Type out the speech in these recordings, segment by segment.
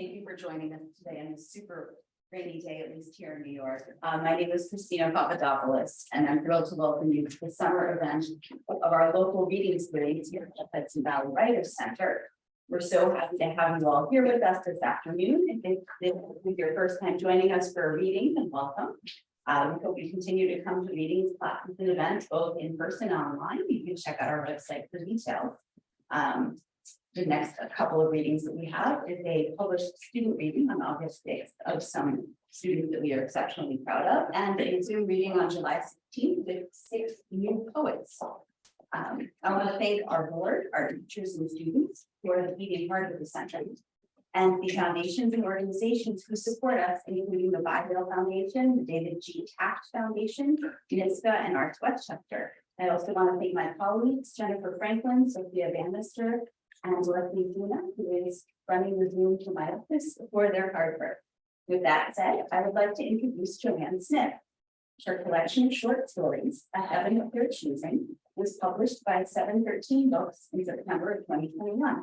Thank you for joining us today on this super rainy day, at least here in New York. My name is Christina Papadopoulos, and I'm thrilled to welcome you to the summer event of our local reading series here at the Hudson Valley Writers Center. We're so happy to have you all here with us this afternoon. If this is your first time joining us for a reading, then welcome. We hope you continue to come to readings, classes, and events, both in person and online. You can check out our website for details. The next couple of readings that we have is a published student reading on August 6th of some students that we are exceptionally proud of, and a Zoom reading on July 16th with 6 new poets. I want to thank our board, our teachers and students who are the beating heart of the center, and the foundations and organizations who support us, including the Bidwell Foundation, the David G. Taft Foundation, NISCA, and Arts Westchester. I also want to thank my colleagues, Jennifer Franklin, Sophia Bannister, and Leslie Duna, who is running the Zoom to my office, for their hard work. With that said, I would like to introduce Joann Smith. Her collection of short stories, A Heaven of Their Choosing, was published by 713 Books in September of 2021.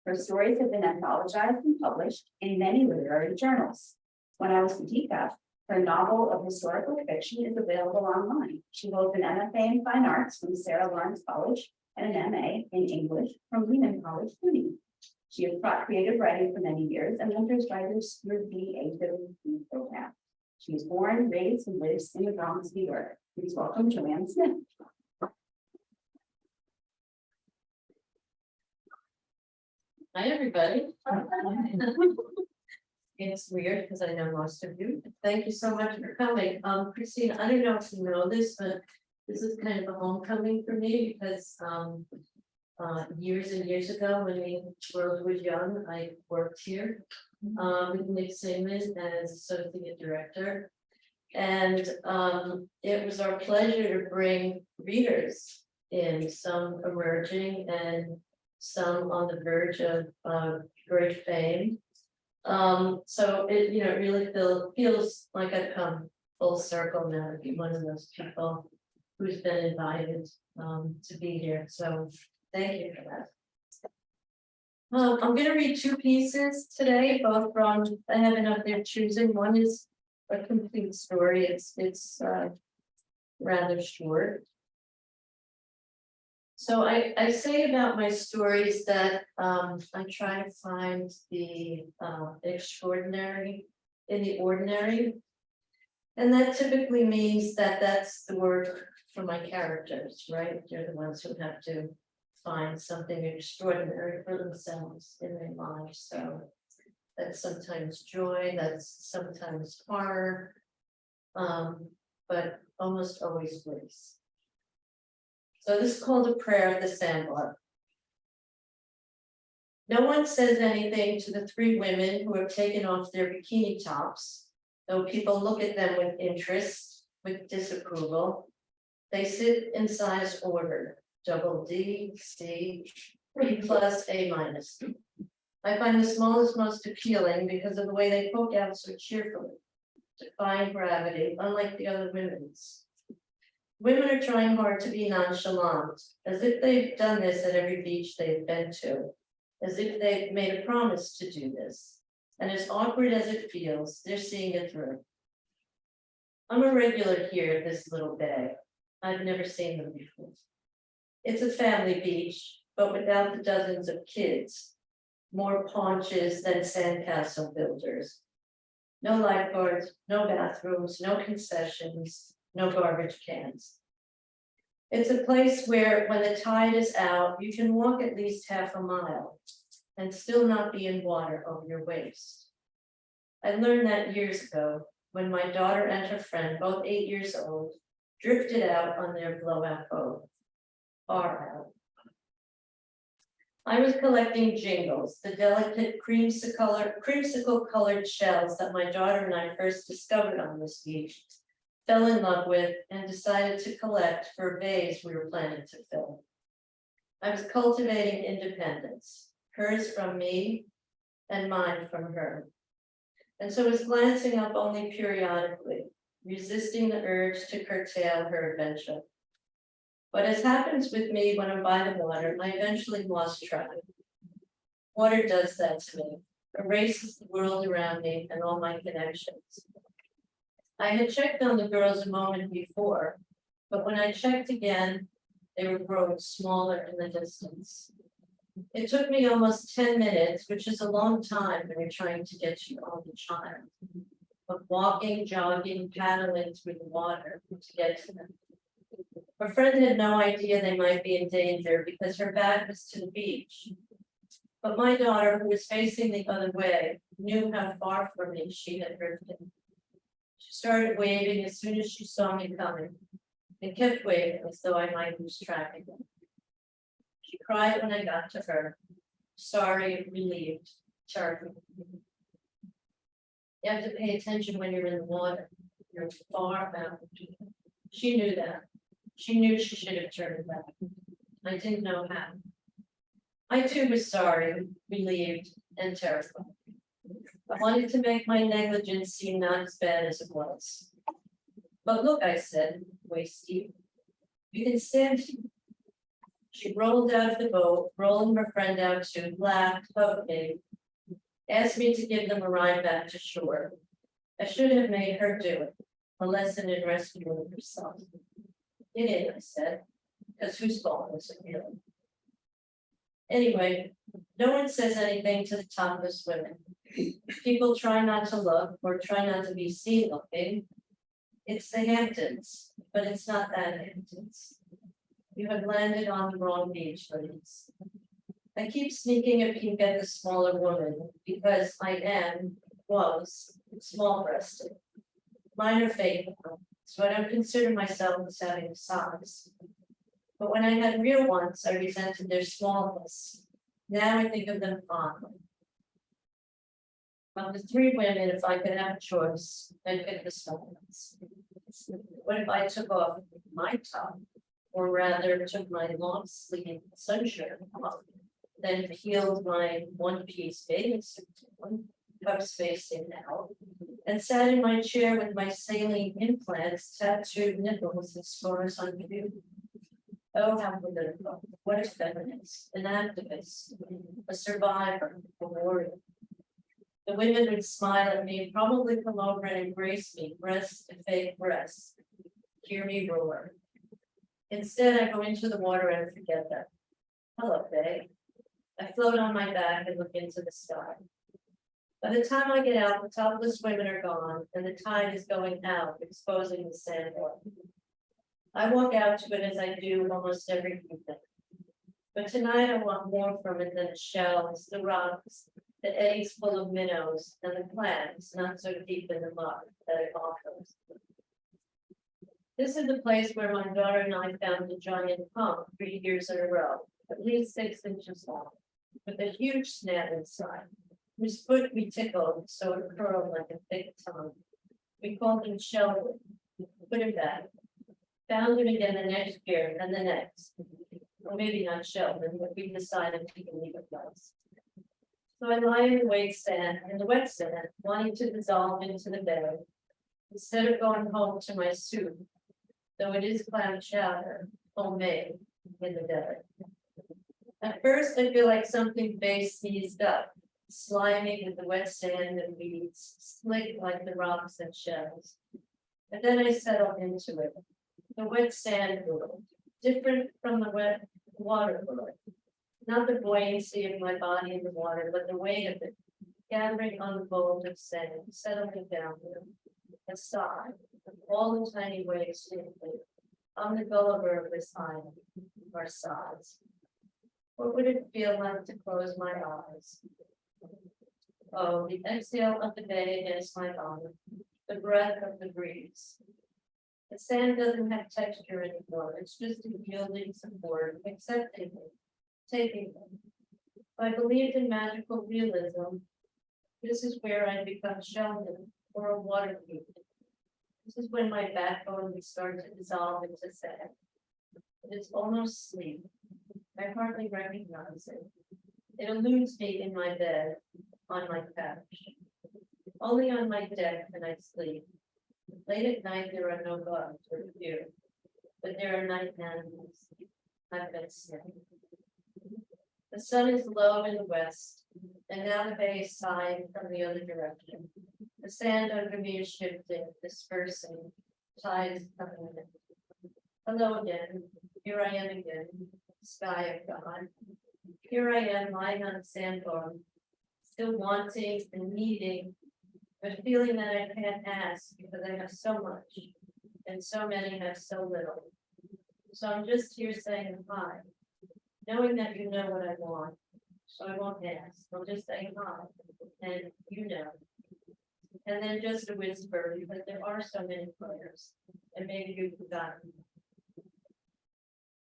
Her stories have been anthologized and published in many literary journals. When I Was Boudicca, her novel of historical fiction is available online. She holds an MFA in Fine Arts from Sarah Lawrence College and an MA in English from Lehman College, CUNY. She has taught creative writing for many years and mentors writers through the AWP program. She was born, raised, and lives in the Bronx, New York. Please welcome Joann Smith. Hi, everybody. It's weird because I know most of you. Thank you so much for coming. Christine, I don't know if you know this, but this is kind of a homecoming for me because years and years ago when the world was young, I worked here with Nick Sigmund as associate director. And it was our pleasure to bring readers in, some emerging and some on the verge of great fame. So it, really feels like I've come full circle now to be one of those people who's been invited to be here. So thank you for that. I'm going to read two pieces today, both from A Heaven of Their Choosing. One is a complete story. It's rather short. So I say about my stories that I try to find the extraordinary in the ordinary. And that typically means that that's the word for my characters, right? They're the ones who have to find something extraordinary for themselves in their lives. So that's sometimes joy, that's sometimes horror, but almost always grace. So this is called A Prayer at the Sandbar. No one says anything to the 3 women who have taken off their bikini tops, though people look at them with interest, with disapproval. They sit in size order, double D, C, B plus, A minus. I find the smallest most appealing because of the way they poke out so cheerfully, defying gravity, unlike the other women's. Women are trying hard to be nonchalant, as if they've done this at every beach they've been to, as if they've made a promise to do this. And as awkward as it feels, they're seeing it through. I'm a regular here at this little bay. I've never seen them before. It's a family beach, but without the dozens of kids, more paunches than sandcastle builders. No lifeguards, no bathrooms, no concessions, no garbage cans. It's a place where when the tide is out, you can walk at least half a mile and still not be in water over your waist. I learned that years ago when my daughter and her friend, both 8 years old, drifted out on their blowout boat, far out. I was collecting jingles, the delicate creamsicle colored shells that my daughter and I first discovered on this beach, fell in love with, and decided to collect for a vase we were planning to fill. I was cultivating independence, hers from me and mine from her. And so was glancing up only periodically, resisting the urge to curtail her adventure. But as happens with me when I'm by the water, I eventually lost track. Water does that to me. erases the world around me and all my connections. I had checked on the girls a moment before, but when I checked again, they were growing smaller in the distance. It took me almost 10 minutes, which is a long time when you're trying to get your only child, of walking, jogging, paddling through the water to get to them. Her friend had no idea they might be in danger because her back was to the beach. But my daughter, who was facing the other way, knew how far from me she had drifted. She started waving as soon as she saw me coming, and kept waving as though I might lose track again. She cried when I got to her, sorry, relieved, terrified. You have to pay attention when you're in the water. You're far out. She knew that. She knew she should have turned back. I didn't know how. I too was sorry, relieved, and terrified. I wanted to make my negligence seem not as bad as it was. But look, I said, wasty, you can stand here. She rolled out of the boat, rolling her friend out too, laughed, hugged me, asked me to give them a ride back to shore. I should have made her do it, a lesson in rescuing herself. It is, I said, because whose fault was it really? Anyway, no one says anything to the topless women. People try not to look or try not to be seen looking. It's the Hamptons, but it's not that Hamptons. You have landed on the wrong beach, ladies. I keep sneaking a peek at the smaller woman because I was small-breasted. Mine are fake, so I don't consider myself as having a size. But when I had real ones, I resented their smallness. Now I think of them fondly. Of the three women, if I could have a choice, I'd pick the small ones. What if I took off my top, or rather took my long sleeve sunshirts off, then peeled my one-piece bathing suit on, cups facing out, and sat in my chair with my saline implants, tattooed nipples, and scars on view? Oh, how political. What a feminist, an activist, a survivor, a warrior. The women would smile at me, probably come over and embrace me, breast to fake breast, hear me roar. Instead, I go into the water and forget them. Hello, babe. I float on my back and look into the sky. By the time I get out, the topless women are gone, and the tide is going out, exposing the sandbar. I walk out to it as I do almost every evening. But tonight I want more from it than the shells, the rocks, the eggs full of minnows, and the clams not so deep in the mud that it offers. This is the place where my daughter and I found a giant pump 3 years in a row, at least 6 inches long, with a huge snap inside, whose foot we tickled so it curled like a thick tongue. We called him Sheldon, put him back, found him again the next year and the next. Or maybe not Sheldon, but we decided he can leave it once. So I lie in the wet sand, wanting to dissolve into the bed, instead of going home to my soup, though it is clam chowder, homemade, in the bed. At first, I feel like something big sneezed up, slimy with the wet sand and weeds, slick like the rocks and shells. But then I settle into it. The wet sand world, different from the wet water world. Not the buoyancy of my body in the water, but the weight of it, gathering on the bolt of sand, settling down there. A sigh, all the tiny waves simply, on the Gulliver of this island, our sighs. What would it feel like to close my eyes? Oh, the exhale of the bay against my body, the breath of the breeze. The sand doesn't have texture anymore, it's just a yielding support, accepting it, taking it. If I believed in magical realism, this is where I become Sheldon or a water bead. This is when my backbone would start to dissolve into sand. It is almost sleep. I hardly recognize it. It eludes me in my bed, on my couch. Only on my deck can I sleep. Late at night, there are no bugs or few, but there are night animals. I've been sick. The sun is low in the west, and now the bay is sighing from the other direction. The sand under me is shifting, dispersing, tides coming in. Hello again, here I am again, sky of God. Here I am lying on a sandbar, still wanting and needing, but feeling that I can't ask because I have so much, and so many have so little. So I'm just here saying hi, knowing that you know what I want, so I won't ask. I'll just say hi, and you know. And then just a whisper, because there are so many players, and maybe you've forgotten.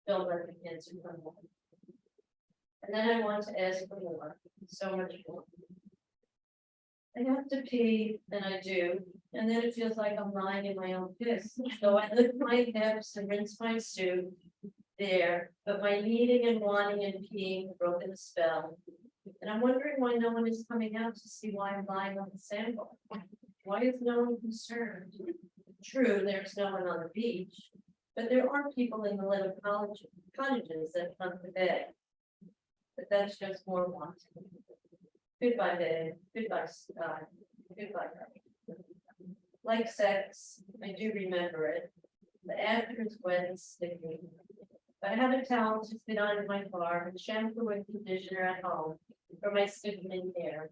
Don't let the answer come on. And then I want to ask for more, so much more. I have to pee, and I do, and then it feels like I'm lying in my own piss. So I lift my hips and rinse my suit there, but my needing and wanting and peeing have broken the spell. And I'm wondering why no one is coming out to see why I'm lying on the sandbar. Why is no one concerned? True, there's no one on the beach, but there are people in the little cottages that come to bed. But that's just more wanting. Goodbye, bed. Goodbye, sky. Goodbye, night. Like sex, I do remember it. The after is wet and sticky. I have a towel to sit on in my car and shampoo and conditioner at home for my stiffening hair.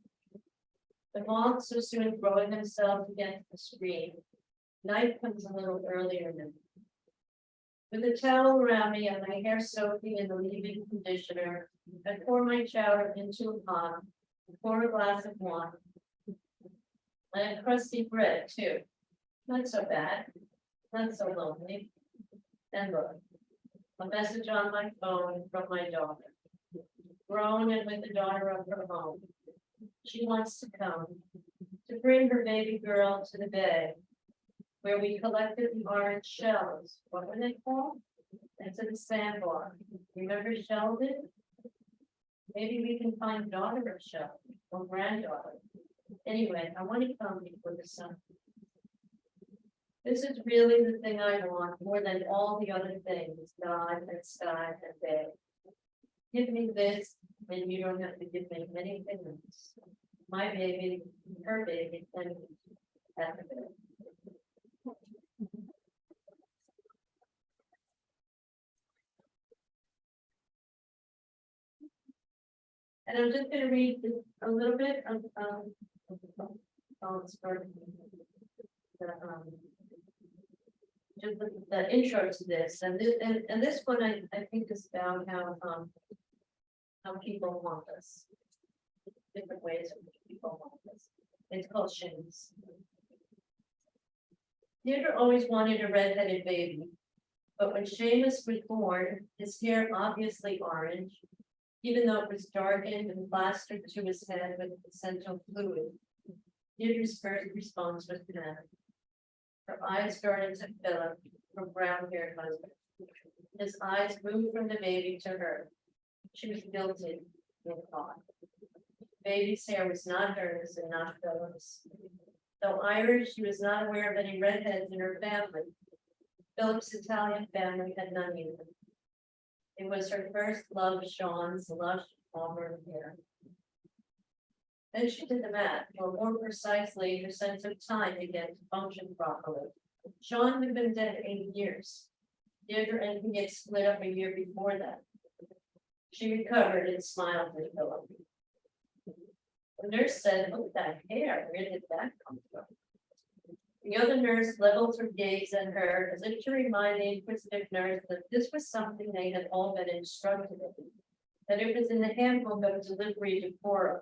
The moths are soon throwing themselves against the screen. Night comes a little earlier now. With a towel around me and my hair soaking in the leave-in conditioner, I pour my chowder into a pot, pour a glass of wine. And a crusty bread too. Not so bad, not so lonely. And look, a message on my phone from my daughter. Grown and with the daughter of her home. She wants to come, to bring her baby girl to the bay, where we collected the orange shells. What were they called? And to the sandbar. Remember Sheldon? Maybe we can find daughter of Sheldon or granddaughter. Anyway, I want to come before the sun. This is really the thing I want more than all the other things, God and sky and bay. Give me this, and you don't have to give me many things. My baby, her baby, and after that. And I'm just going to read a little bit of just the intro to this, and this one I think is about how people want us, different ways in which people want us. It's called Shins. Theodore always wanted a red-headed baby, but when Seamus was born, his hair obviously orange, even though it was darkened and plastered to his head with placental fluid. Theodore's first response was panic. Her eyes started to Philip, her brown-haired husband. His eyes moved from the baby to her. She was guilty in thought. Baby's hair was not hers and not Philip's. Though Irish, she was not aware of any redheads in her family. Philip's Italian family had none either. It was her first love, Sean's lush auburn hair. Then she did the math, or more precisely, her sense of time began to function properly. Sean had been dead 8 years. Deirdre and he had split up a year before that. She recovered and smiled at Philip. The nurse said, "Look at that hair, where did that come from?" The other nurse leveled her gaze at her as if to remind the inquisitive nurse that this was something they had all been instructed in, that it was in the handbook of delivery decorum.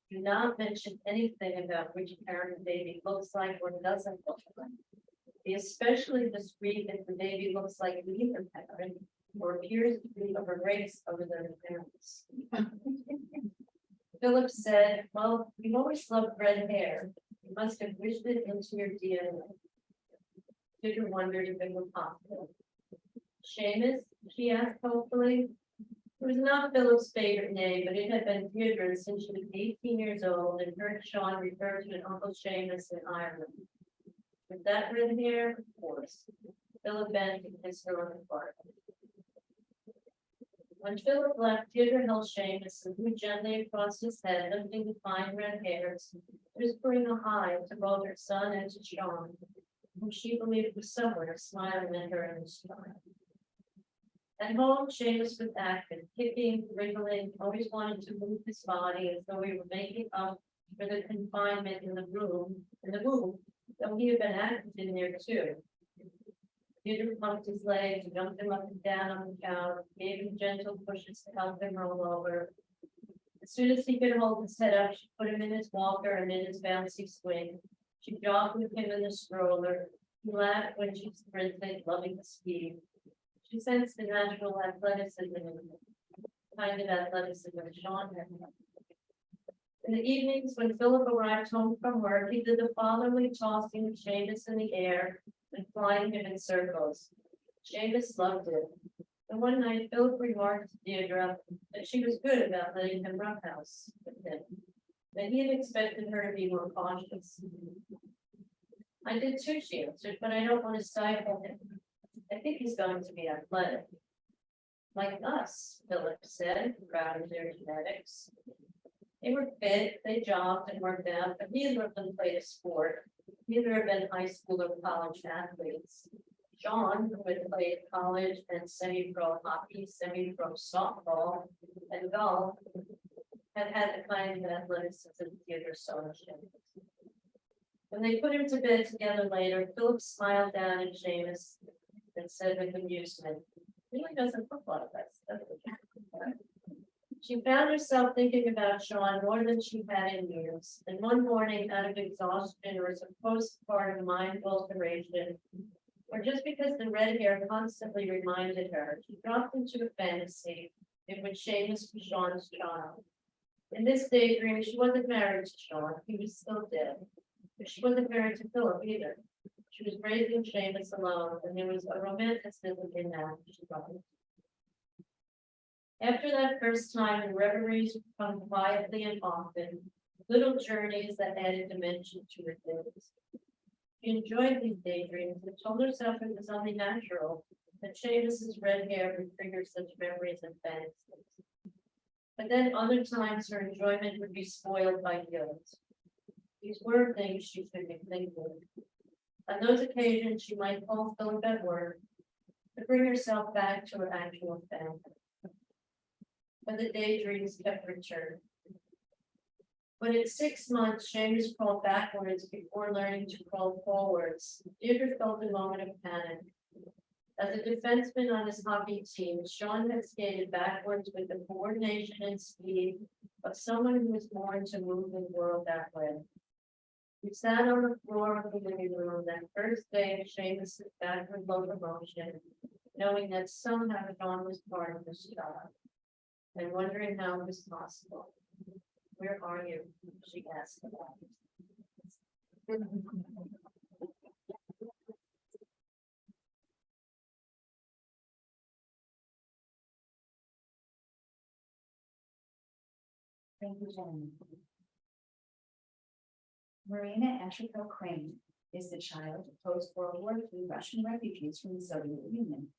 Do not mention anything about which parent the baby looks like or doesn't look like. Be especially discreet if the baby looks like neither parent or appears to be of a race other than the parents. Philip said, "Well, you've always loved red hair. You must have wished it into your DNA." Peter wondered if it were possible. Seamus, she asked hopefully. It was not Philip's favorite name, but it had been Deirdre since she was 18 years old and heard Sean refer to an Uncle Seamus in Ireland. With that red hair, of course. Philip bent and kissed her on the forehead. When Philip left, Theodore held Seamus and threw gently across his head, lifting the fine red hairs, whispering a hi to both her son and to John, whom she believed was somewhere smiling at her in the stride. At home, Seamus was active, kicking, wriggling, always wanted to move his body as though he were making up for the confinement in the room, though he had been active in there too. Peter pumped his legs, jumped him up and down on the couch, gave him gentle pushes to help him roll over. As soon as he could hold his head up, she put him in his walker and in his bouncy swing. She jogged with him in the stroller. He laughed when she sprinted, loving the speed. She sensed the natural athleticism in him, kind of athleticism Sean had. In the evenings, when Philip arrived home from work, he did the fatherly tossing of Seamus in the air and flying him in circles. Seamus loved it. And one night, Philip remarked to Deirdre that she was good about letting him roughhouse with him, that he had expected her to be more cautious. I did too, she answered, but I don't want to stifle him. I think he's going to be athletic. Like us, Philip said, proud of their genetics. They were fit, they jogged and worked out, but neither of them played a sport. Neither had been high school or college athletes. John, who had played college and semi-pro hockey, semi-pro softball, and golf, had had the kind of athleticism Theodore saw in Seamus. When they put him to bed together later, Philip smiled down at Seamus and said with amusement, "He really doesn't look like us, does he?" She found herself thinking about Sean more than she had in years, and one morning, out of exhaustion or as a postpartum mind alteration, or just because the red hair constantly reminded her, she dropped into a fantasy in which Seamus was Sean's child. In this daydream, she wasn't married to Sean, he was still dead, but she wasn't married to Philip either. She was raising Seamus alone, and there was a romanticism in that, she thought. After that first time, the reveries would come quietly and often, little journeys that added dimension to her days. She enjoyed these daydreams and told herself it was only natural that Seamus's red hair would trigger such memories and fantasies. But then other times her enjoyment would be spoiled by guilt. These were things she should be thinking. On those occasions, she might call Philip at work to bring herself back to her actual family. But the daydreams kept returning. When at 6 months, Seamus crawled backwards before learning to crawl forwards, Deirdre felt a moment of panic. As a defenseman on his hockey team, Sean had skated backwards with the coordination and speed of someone who was born to move the world that way. We sat on the floor of the living room that first day of Seamus's backward locomotion, knowing that somehow Sean was part of this job, and wondering how it was possible. "Where are you?" she asked about. Thank you, Joann. Marina Antropow Cramer is the child of post-World War II Russian refugees from the Soviet Union.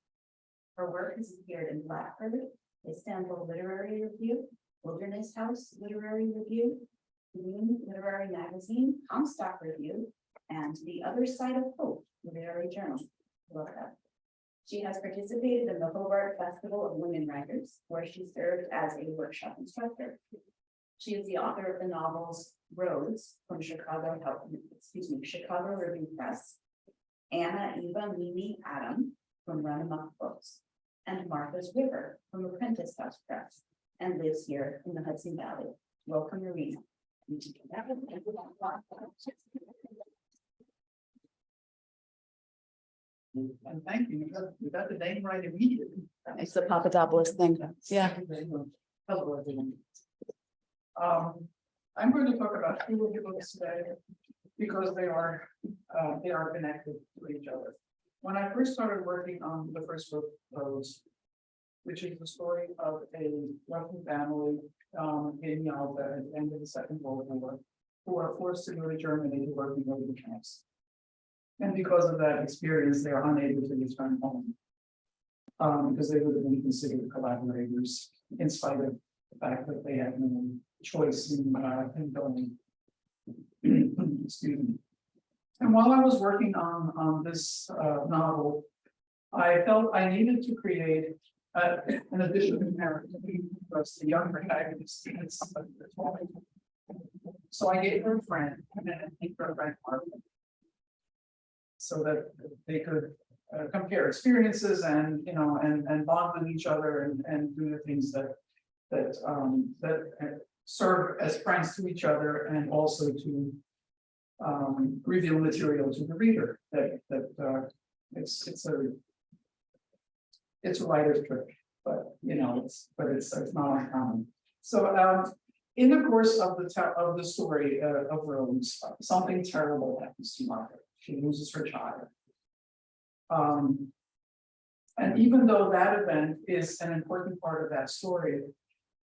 Her work has appeared in Blackbird, Istanbul Literary Review, Wilderness House Literary Review, CUNY Literary Magazine, Comstock Review, and The Other Side of Hope Literary Journal. Florida. She has participated in the Hobart Festival of Women Writers, where she served as a workshop instructor. She is the author of the novels Roads from Chicago Review Press, Eva Mimi Adam from RunAmok Books, and Marfa's River from Apprentice House Press, and lives here in the Hudson Valley. Welcome, Marina. And thank you. You got the name right immediately. It's the Papadopoulos thing. Yeah. I'm going to talk about two of the books today because they are connected to each other. When I first started working on the first book, Roads, which is the story of a Russian family in Yalta at the end of the Second World War, who are forced to go to Germany to work in the camps. And because of that experience, they are unable to return home. Because they would have been considered collaborators in spite of the fact that they had no choice in going. Excuse me. And while I was working on this novel, I felt I needed to create an additional character because the young protagonist needed somebody to talk to. So I gave her a friend, and then I think her friend Marfa, so that they could compare experiences and and bond with each other and do the things that serve as friends to each other and also to reveal material to the reader that it's a writer's trick, but it's not uncommon. So in the course of the story of Rose, something terrible happens to Marfa. She loses her child. And even though that event is an important part of that story,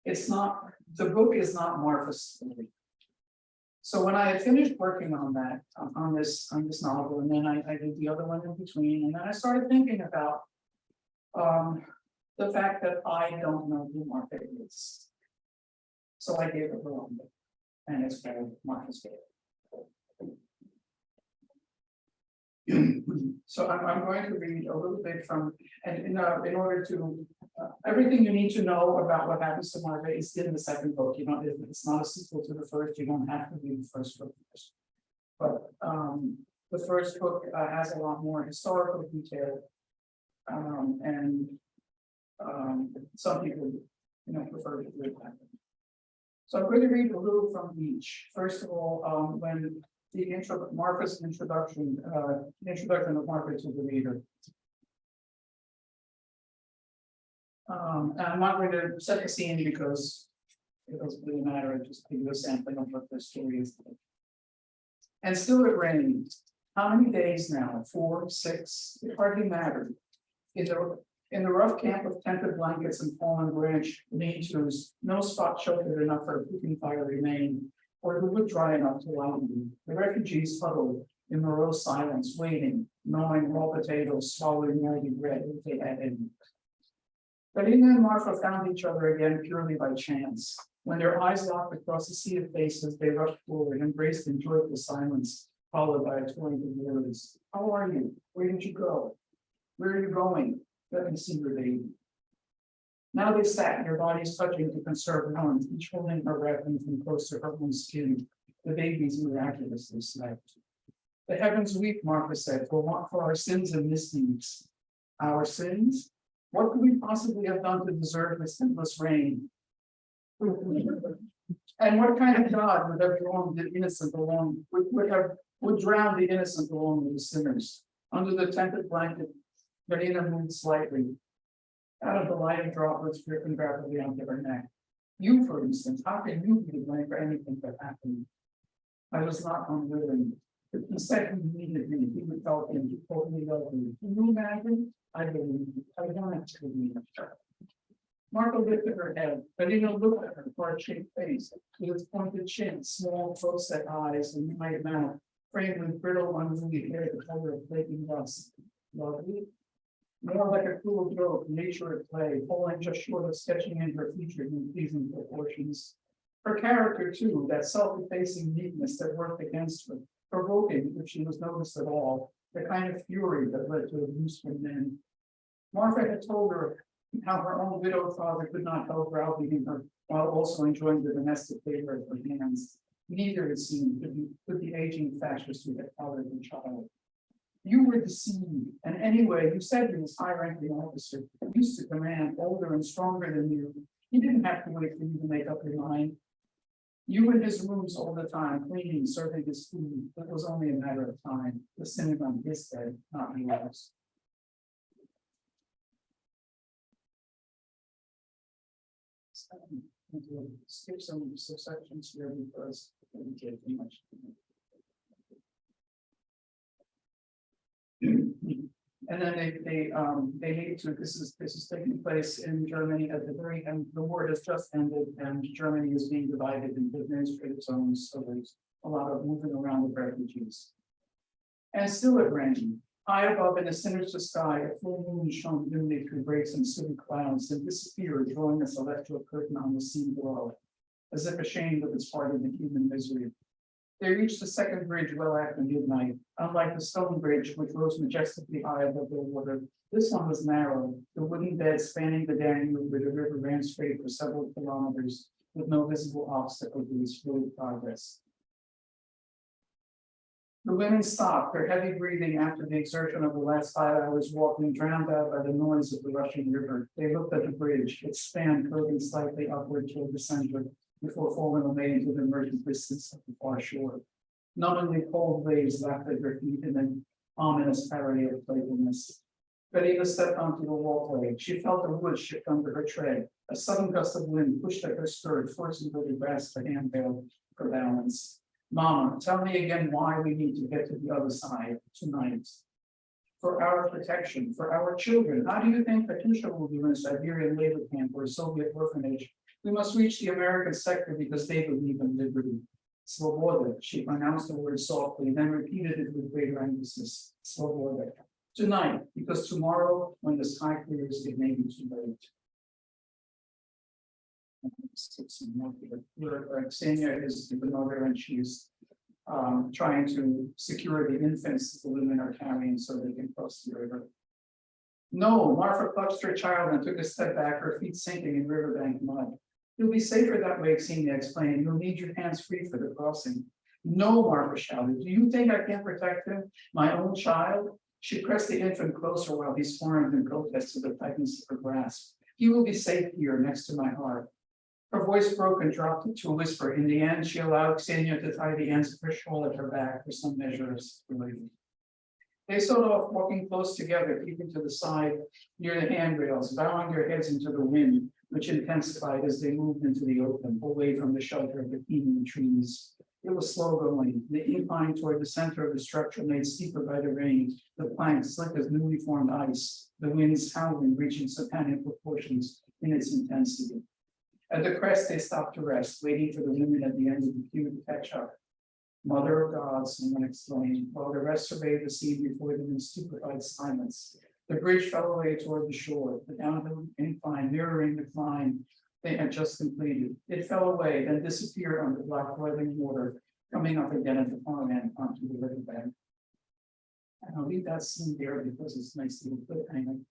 it's not, the book is not Marfa's story. So when I had finished working on that, on this novel, and then I did the other one in between, and then I started thinking about the fact that I don't know who Marfa is. So I gave her own book, and it's called Marfa's Book. So I'm going to read a little bit from, and in order to, everything you need to know about what happens to Marfa is in the second book. It's not a sequel to the first. You don't have to read the first book first. But the first book has a lot more historical detail, and some people, prefer to read that. So I'm going to read a little from each. First of all, when Marfa's introduction, the introduction of Marfa to the reader. And I'm not going to set the scene because it doesn't really matter. I just give you a sampling of what the story is. And still it rained. How many days now? 4, 6? It hardly mattered. In the rough camp of tented blankets and fallen branch lean-tos, no spot sheltered enough for a cooking fire remained, or the wood dry enough to light them. The refugees huddled in morose silence, waiting, gnawing raw potatoes, swallowing moldy bread if they had any. Marina and Marfa found each other again purely by chance. When their eyes locked across a sea of faces, they rushed forward, embraced in joyful silence, followed by a torrent of words. How are you? Where did you go? Where are you going? Let me see your baby. Now they sat, their bodies touching to conserve warmth, each holding her weapon from close to her own skin. The babies miraculously slept. The heavens weep, Marfa said, for our sins and misdeeds. Our sins? What could we possibly have done to deserve this endless rain? And what kind of God would have drawn the innocent along, would drown the innocent along with the sinners? Under the tented blanket, Marina moved slightly. Out of the light, a droplets dripping rapidly onto her neck. You, for instance, how can you be to blame for anything that happened? I was not unwilling. He said he needed me. He would help him. He told me loved me. Can you imagine? I believe. I wanted to believe. Marfa lifted her head. Marina looked at her heart-shaped face, with its pointed chin, small, close-set eyes, and wide mouth, framed with brittle, unruly hair, the color of flaking dust. Lovely. More like a cruel joke, nature at play, falling just short of sketching in her features in pleasing proportions. Her character, too, that self-effacing neatness that worked against her, provoking, if she was noticed at all, the kind of fury that led to abuse from men. Marfa had told her how her own widowed father could not help browbeating her while also enjoying the domestic favor of her hands. Neither, it seemed, could the aging fascist who had fathered the child. You were deceived, and anyway, you said he was high-ranking officer, used to command, older and stronger than you. He didn't have to wait for you to make up your mind. You in his rooms all the time, cleaning, serving his food. It was only a matter of time. The sin on his head, not yours. Skip some sections here because it would take too much. And then they need to. This is taking place in Germany at the very end. The war has just ended, and Germany is being divided into administrative zones. So there's a lot of moving around with refugees. And still it rained. High above in a sinister sky, a full moon shone dimly through breaks and sooty clouds, and disappeared, drawing a celestial curtain on the sea below, as if ashamed of its part in the human misery. They reached the second bridge well after midnight. Unlike the stone bridge, which rose majestically high above the water, this one was narrow, the wooden bed spanning the Danube where the river ran straight for several kilometers, with no visible obstacle to its fluid progress. The women stopped, their heavy breathing after the exertion of the last 5 hours walking drowned out by the noise of the rushing river. They looked at the bridge, its span curving slightly upward toward the center, before falling away into the murky distance of the far shore. Numbingly cold waves lapped at her feet in an ominous parody of playfulness. But Eva stepped onto the walkway. She felt the wood shift under her tread. A sudden gust of wind pushed at her skirt, forcing her to grasp the handrail for balance. Mama, tell me again why we need to get to the other side tonight. For our protection, for our children. How do you think Katusha will do in a Siberian labor camp or a Soviet orphanage? We must reach the American sector because they believe in liberty. Svoboda, she pronounced the word softly, then repeated it with greater emphasis. Svoboda. Tonight, because tomorrow, when the sky clears, it may be too late. Ksenia is the mother, and she's trying to secure the infants the women are carrying so they can cross the river. No, Marfa clutched her child and took a step back, her feet sinking in riverbank mud. You'll be safer that way, Ksenia explained. You'll need your hands free for the crossing. No, Marfa shouted. Do you think I can't protect him? My own child? She pressed the infant closer while he squirmed in protest to the tightness of her grasp. He will be safe here next to my heart. Her voice broke and dropped to a whisper. In the end, she allowed Ksenia to tie the ends of her shawl at her back for some measure of relief. They set off, walking close together, keeping to the side near the handrails, bowing their heads into the wind, which intensified as they moved into the open, away from the shelter of the teeming trees. It was slow going. The incline toward the center of the structure made steeper by the rain, the planks slick as newly formed ice, the winds howling, reaching satanic proportions in its intensity. At the crest, they stopped to rest, waiting for the women at the end of the queue to catch up. Mother of God, someone exclaimed, while the rest surveyed the scene before them in stupefied silence. The bridge fell away toward the shore, the downhill incline mirroring the climb they had just completed. It fell away, then disappeared under black boiling water, coming up again at the far end onto the riverbed. And I'll leave that scene there because it's nice to put hanging.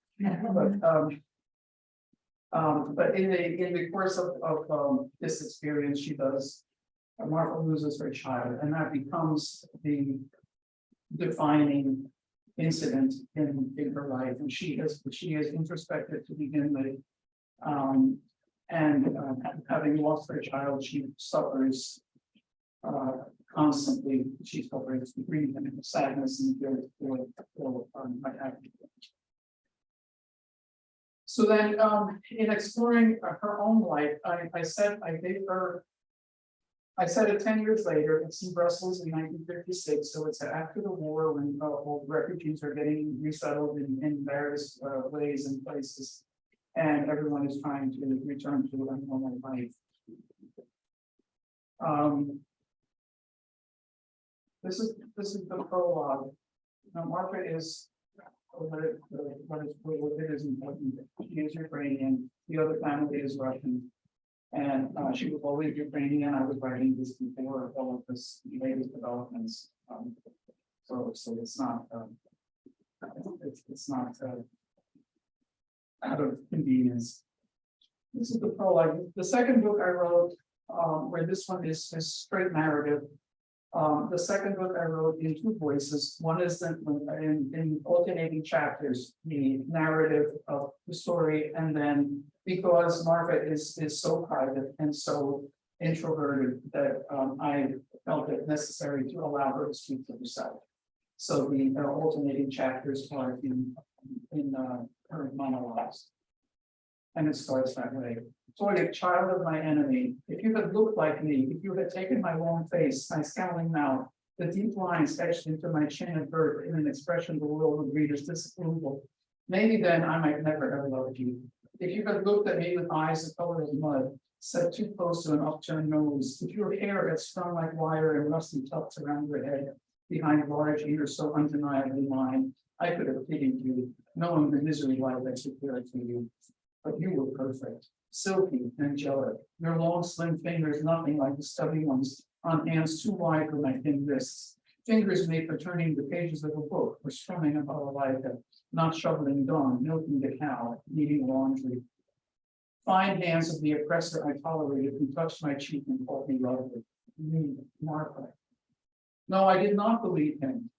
But in the course of this experience, Marfa loses her child, and that becomes the defining incident in her life. And she is introspective to begin with. Having lost her child, she suffers constantly. She suffers grief and sadness and guilt for what happened. So then, in exploring her own life, I said it 10 years later. It's in Brussels in 1956. So it's after the war when all refugees are getting resettled in various ways and places, and everyone is trying to return to a normal life. This is the prologue. Now, Marfa is what it is important. She is Ukrainian. The other family is Russian. And she was always Ukrainian. I was writing this before all of this latest developments. So it's not out of convenience. This is the prologue. The second book I wrote, where this one is straight narrative. The second book I wrote in two voices. One is in alternating chapters, the narrative of the story, and then because Marfa is so private and so introverted that I felt it necessary to allow her to speak for herself. So the alternating chapters are in her monologues. And it starts that way. Toya, child of my enemy, if you had looked like me, if you had taken my long face, my scowling mouth, the deep lines etched into my chin and birth in an expression the world would read as disapproval, maybe then I might never have loved you. If you had looked at me with eyes the color of mud, set too close to an upturned nose, if your hair had strung like wire and rusty tufts around your head, behind large ears so undeniably mine, I could have pitied you, knowing the misery life I prepared for you. But you were perfect, silky, angelic. Your long, slim fingers, nothing like the stubby ones on hands too wide for my thin wrists. Fingers made for turning the pages of a book or strumming a balalaika, not shoveling dawn, milking the cow, kneading laundry. Fine hands of the oppressor I tolerated who touched my cheek and called me lovely. Me, Marfa. No, I did not believe him,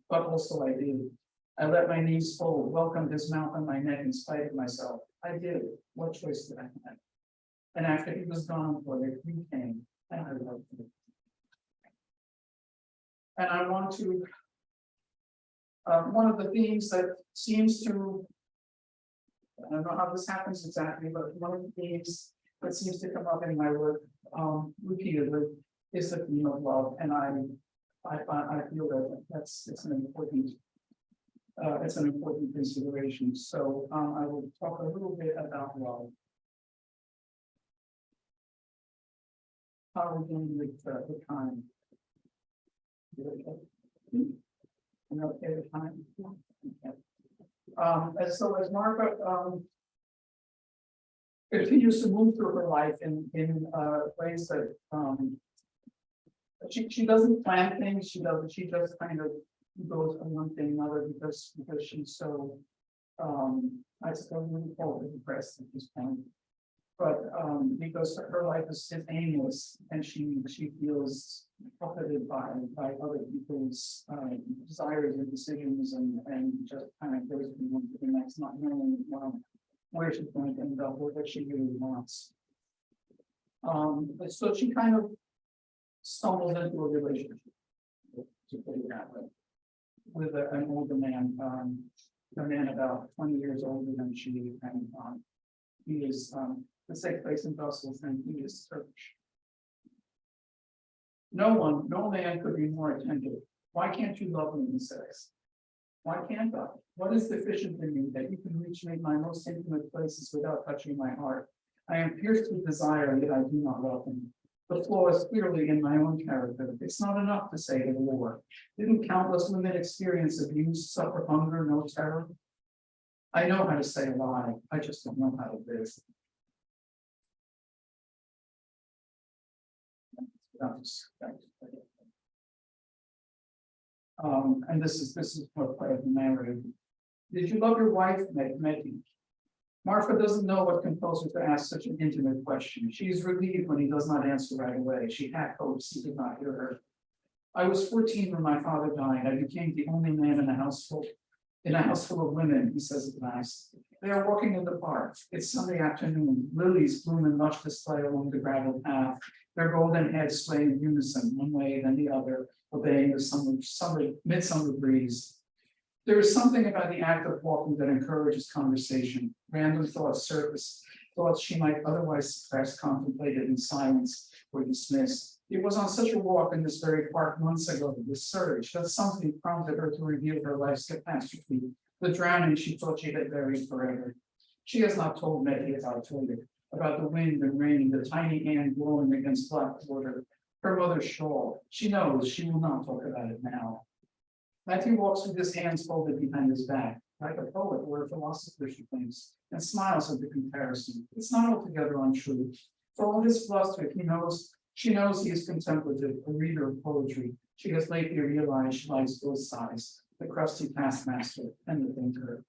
but also I did. I let my knees fold, welcomed his mouth on my neck in spite of myself. I did. What choice did I have? And after he was gone for it, you came, and I loved you. And I want to, one of the themes that seems to, I don't know how this happens exactly, but one of the themes that seems to come up in my work repeatedly is the theme of love, and I feel that it's an important consideration. So I will talk a little bit about love. How are we doing with the time? And okay, the time. Okay. So as Marfa continues to move through her life in ways that she doesn't plan things. She just kind of goes from one thing to another because she's so I suppose we call it depressed at this point. But because her life is aimless and she feels buffeted by other people's desires and decisions and just kind of goes from one to the next, not knowing where she's going to end up or what she really wants. So she kind of stumbles into a relationship, to put it that way, with an older man, a man about 20 years older than she, and he is the same place in Brussels, and he is Turkish. No man could be more attentive. Why can't you love me, he says. Why can't I? What is deficient in me that you can reach me my most intimate places without touching my heart? I am pierced with desire, yet I do not love him. The flaw is clearly in my own character. It's not enough to say the war. Didn't countless women experience abuse, suffer hunger, no terror? I know how to say a lie. I just don't know how to live. And this is what part of the narrative. Did you love your wife, Maggie? Marfa doesn't know what compels her to ask such an intimate question. She is relieved when he does not answer right away. She had hopes he did not hear her. I was 14 when my father died. I became the only man in a house full of women, he says at last. They are walking in the park. It's Sunday afternoon. Lilies bloom in lush display along the gravel path. Their golden heads sway in unison, one way then the other, obeying the midsummer breeze. There is something about the act of walking that encourages conversation. Random thoughts surface, thoughts she might otherwise suppress, contemplated in silence, or dismissed. It was on such a walk in this very park months ago, this surge, that something prompted her to reveal her life's catastrophe, the drowning she thought she had buried forever. She has not told Maggie, as I told her, about the wind and rain, the tiny hand blowing against black water, her mother's shawl. She knows she will not talk about it now. Matthew walks with his hands folded behind his back, like a poet or a philosopher, she thinks, and smiles at the comparison. It's not altogether untrue. For all his bluster, she knows he is contemplative, a reader of poetry. She has lately realized she likes both sides, the crusty taskmaster and the thinker.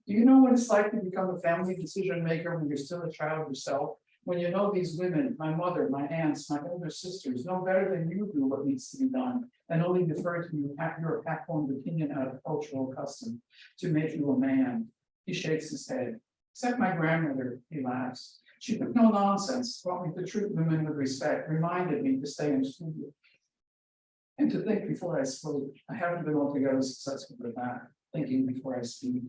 Do you know what it's like to become a family decision maker when you're still a child yourself? When you know these women, my mother, my aunts, my older sisters, know better than you do what needs to be done, and only defer to you your backbone opinion out of cultural custom to make you a man. He shakes his head. Except my grandmother, he laughs. She took no nonsense, taught me to treat women with respect, reminded me to stay in studio and to think before I spoke. I haven't been altogether successful with that, thinking before I speak.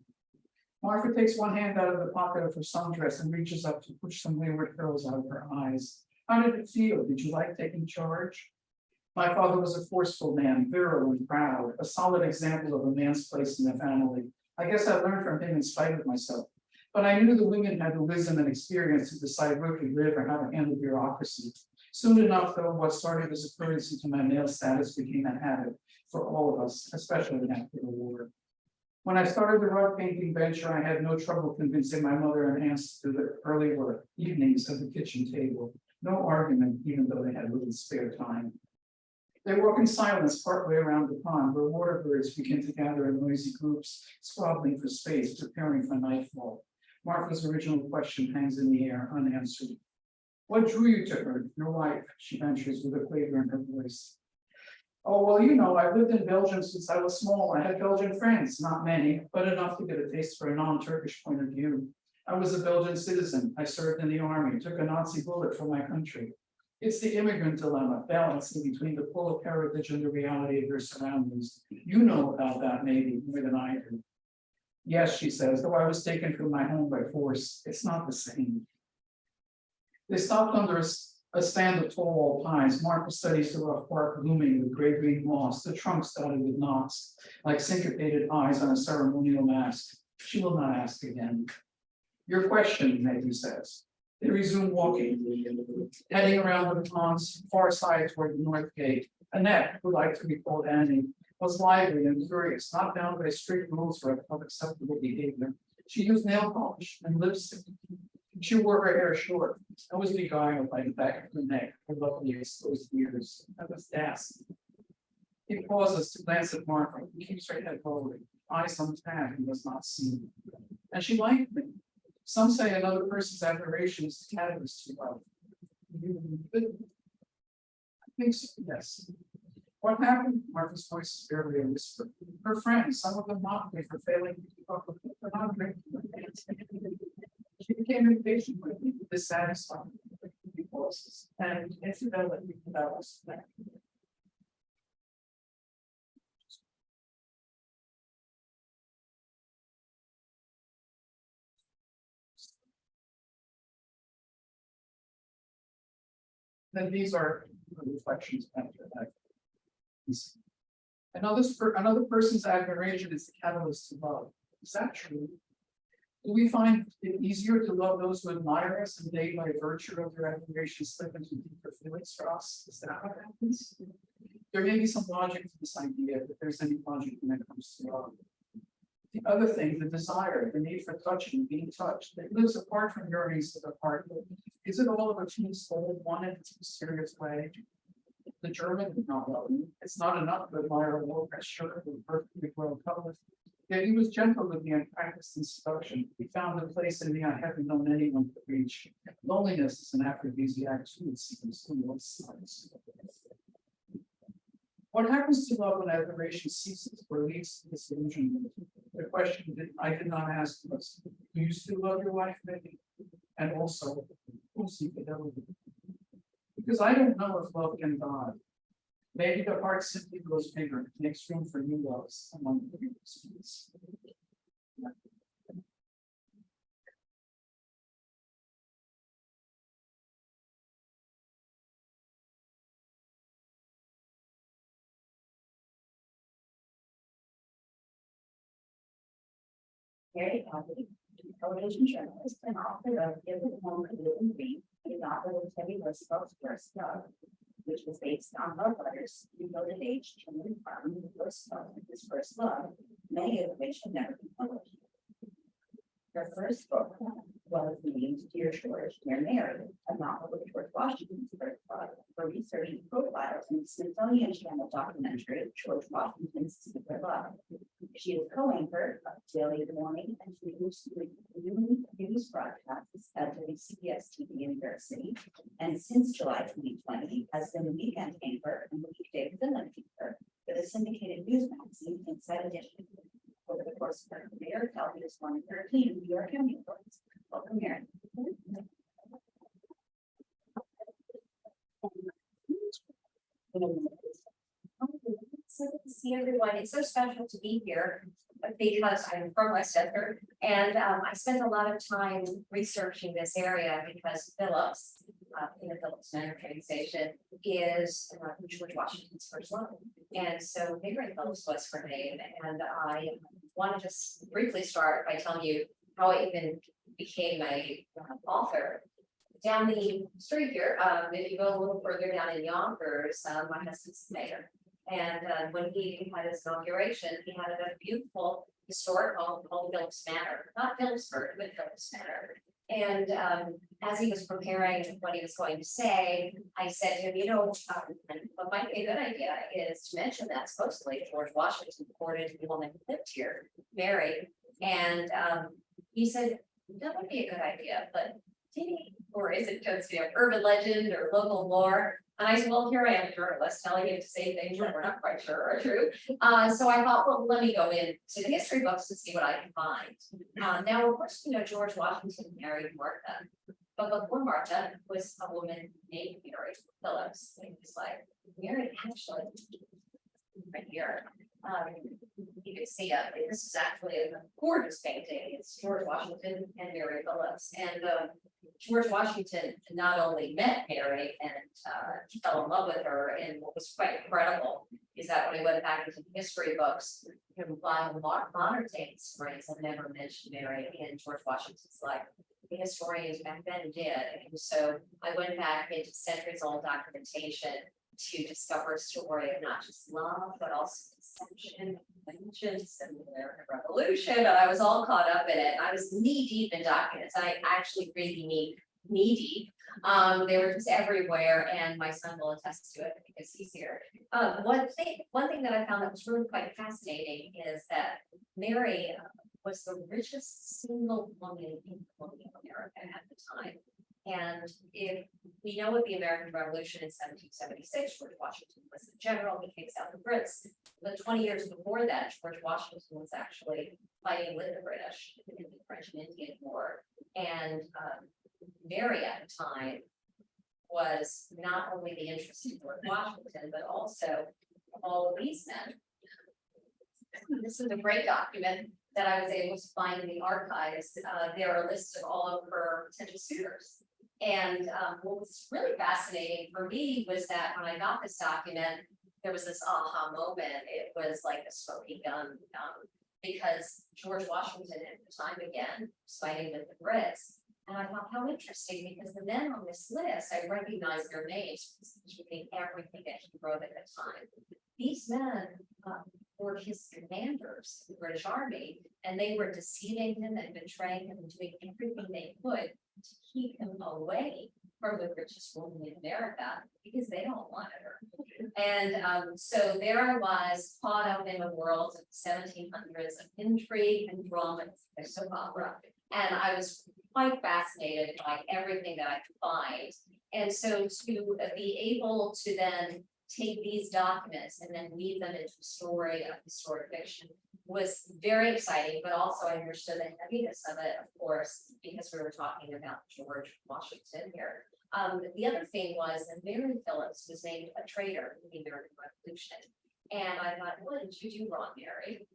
Marfa takes one hand out of the pocket of her sundress and reaches up to push some wayward curls out of her eyes. How did it feel? Did you like taking charge? My father was a forceful man, virile and proud, a solid example of a man's place in the family. I guess I learned from him in spite of myself. But I knew the women had the wisdom and experience to decide where to live or how to handle bureaucracy. Soon enough, though, what started as a courtesy to my male status became a habit for all of us, especially after the war. When I started the rug painting venture, I had no trouble convincing my mother and aunts to do the early work, evenings at the kitchen table. No argument, even though they had little spare time. They walk in silence partway around the pond where water birds begin to gather in noisy groups, squabbling for space, preparing for nightfall. Marfa's original question hangs in the air, unanswered. What drew you to her, your wife? She ventures with a quaver in her voice. Oh, well, you know, I've lived in Belgium since I was small. I had Belgian friends, not many, but enough to get a taste for a non-Turkish point of view. I was a Belgian citizen. I served in the army, took a Nazi bullet for my country. It's the immigrant dilemma, balancing between the pull of heritage and the reality of your surroundings. You know about that maybe more than I do. Yes, she says, though I was taken from my home by force, it's not the same. They stopped under a stand of tall pines. Marfa studies the rough bark blooming with gray-green moss, the trunks dotted with knots, like syncopated eyes on a ceremonial mask. She will not ask again. Your question, Maggie says. They resume walking, heading around the pond's far side toward the north gate. Annette, who liked to be called Annie, was lively and curious, not bound by strict rules of acceptable behavior. She used nail polish and lipstick. She wore her hair short. I was beguiled by the back of her neck, her lovely exposed ears. I was dazzled. He pauses to glance at Marfa, who keeps her head lowered, eyes on the tag and does not see. And she liked me. Some say another person's admiration is the catalyst to love. I think so, yes. What happened? Marfa's voice is barely a whisper. Her friends, some of them mocked me for failing to keep up with her non-drinking. She became impatient with me, dissatisfied with the forces, and infidelity without respect. Then these are reflections after that. Another person's admiration is the catalyst to love. Is that true? Do we find it easier to love those who admire us and they, by virtue of their admiration, slip into deeper feelings for us? Is that what happens? There may be some logic to this idea, if there's any logic when it comes to love. The other thing, the desire, the need for touching, being touched, that lives apart from yearnings of the heart. Is it all of a true soul, one in a serious way? The German did not love me. It's not enough to admire a war pressure with perfectly well covered. Yet he was gentle with me and practiced in seduction. He found a place in me I haven't known anyone to reach. Loneliness is an aphrodisiac too, it seems, on both sides. What happens to love when admiration ceases or leads to disillusionment? The question that I did not ask was, do you still love your wife, Maggie? And also, who's infidelity? Because I don't know if love can die. Maybe the heart simply grows bigger, makes room for new loves among the species. Very Calvi, television journalist and author of Give It Home and Live and Breathe, the author of Teddy Roosevelt's First Love, which was based on love letters he wrote at age 2 from his first love, many of which have never been published. Her first book was named Dear George, Dear Mary, a novel of George Washington's first love, for researching profiles in the Smithsonian Channel documentary George Washington's Secret Love. She is co-anchor of Daily Morning and news broadcasts at WCBS TV in New York City, and since July 2020 has been the weekend anchor and weekday villain anchor for the syndicated news magazine Inside Edition. Over the course of her career, Calvi has won 13 New York County Awards. Welcome, Mary. So good to see everyone. It's so special to be here because I'm from Westchester and I spent a lot of time researching this area because Phillips, in the Phillips Manor train station, is George Washington's first love. And so Mary Phillips was her name. And I want to just briefly start by telling you how I even became a author. Down the street here, if you go a little further down in Yonkers, my husband's the mayor. And when he had his inauguration, he had a beautiful historic home called Phillips Manor, not Phillipsburg, but Phillips Manor. And as he was preparing what he was going to say, I said to him, you know, what might be a good idea is to mention that supposedly George Washington courted the woman who lived here, Mary. And he said, that would be a good idea, but did he, or is it just, you know, urban legend or local lore? And I said, well, here I am, a journalist, telling you to say things that we're not quite sure are true. So I thought, well, let me go into the history books to see what I can find. Now, of course, you know, George Washington married Martha, but before Martha was a woman named Mary Phillips. And he's like, Mary, actually, right here. You can see this is actually a gorgeous painting. It's George Washington and Mary Phillips. And George Washington not only met Mary and fell in love with her, and what was quite incredible is that when he went back into the history books, modern day historians have never mentioned Mary in George Washington's life. The historians back then did, and so I went back into centuries-old documentation to discover a story of not just love, but also deception, vengeance, and the American Revolution. And I was all caught up in it. I was knee deep in documents. I actually really mean knee deep. They were just everywhere, and my son will attest to it because he's here. One thing that I found that was really quite fascinating is that Mary was the richest single woman in colonial America at the time. And if we know what the American Revolution in 1776, George Washington was the general, he kicks out the Brits. But 20 years before that, George Washington was actually fighting with the British in the French and Indian War. And Mary at the time was not only the interest of George Washington, but also all of these men. This is a great document that I was able to find in the archives. There are lists of all of her potential suitors. And what was really fascinating for me was that when I got this document, there was this aha moment. It was like a smoking gun because George Washington at the time again was fighting with the Brits. And I thought, how interesting, because the men on this list, I recognized their names, reading everything that he wrote at the time. These men were his commanders, the British Army, and they were deceiving him and betraying him and doing everything they could to keep him away from the richest woman in America because they don't want her. And so there I was, caught up in the world of the 1700s of intrigue and drama and soap opera. And I was quite fascinated by everything that I could find. And so to be able to then take these documents and then weave them into a story of historic fiction was very exciting, but also I understood the heaviness of it, of course, because we were talking about George Washington here. The other thing was that Mary Phillips was named a traitor in the American Revolution. And I thought, what did you do wrong, Mary?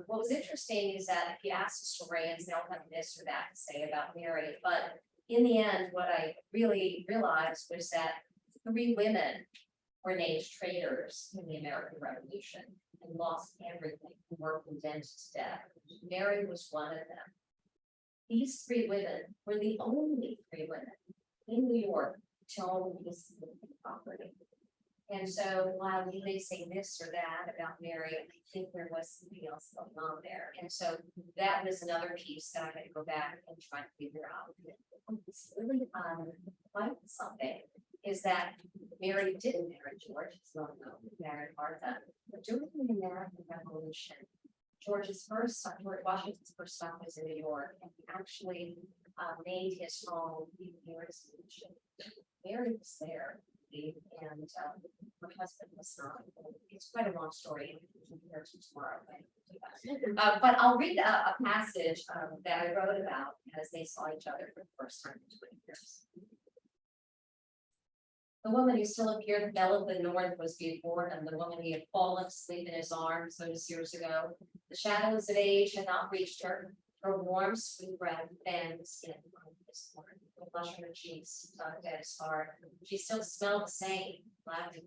What was interesting is that if you ask historians, they'll have this or that to say about Mary. But in the end, what I really realized was that 3 women were named traitors in the American Revolution and lost everything and were condemned to death. Mary was one of them. These 3 women were the only 3 women in New York to own this property. And so while we may say this or that about Mary, I think there was something else going on there. And so that was another piece that I had to go back and try to figure out. It's really quite something is that Mary didn't marry George, it's not known, married Martha. But during the American Revolution, George Washington's first stop was in New York, and he actually made his home in New York Station. Mary was there, and her husband was not. It's quite a long story. Compared to tomorrow, but I'll read a passage that I wrote about as they saw each other for the first time in 20 years. The woman who still appeared the belle of the north was before him, the woman he had fallen asleep in his arms those years ago. The shadows of age had not reached her. Her warm, sweet breath fanned the skin on his corn. The blush on her cheeks tugged at his heart. She still smelled the same, laughing.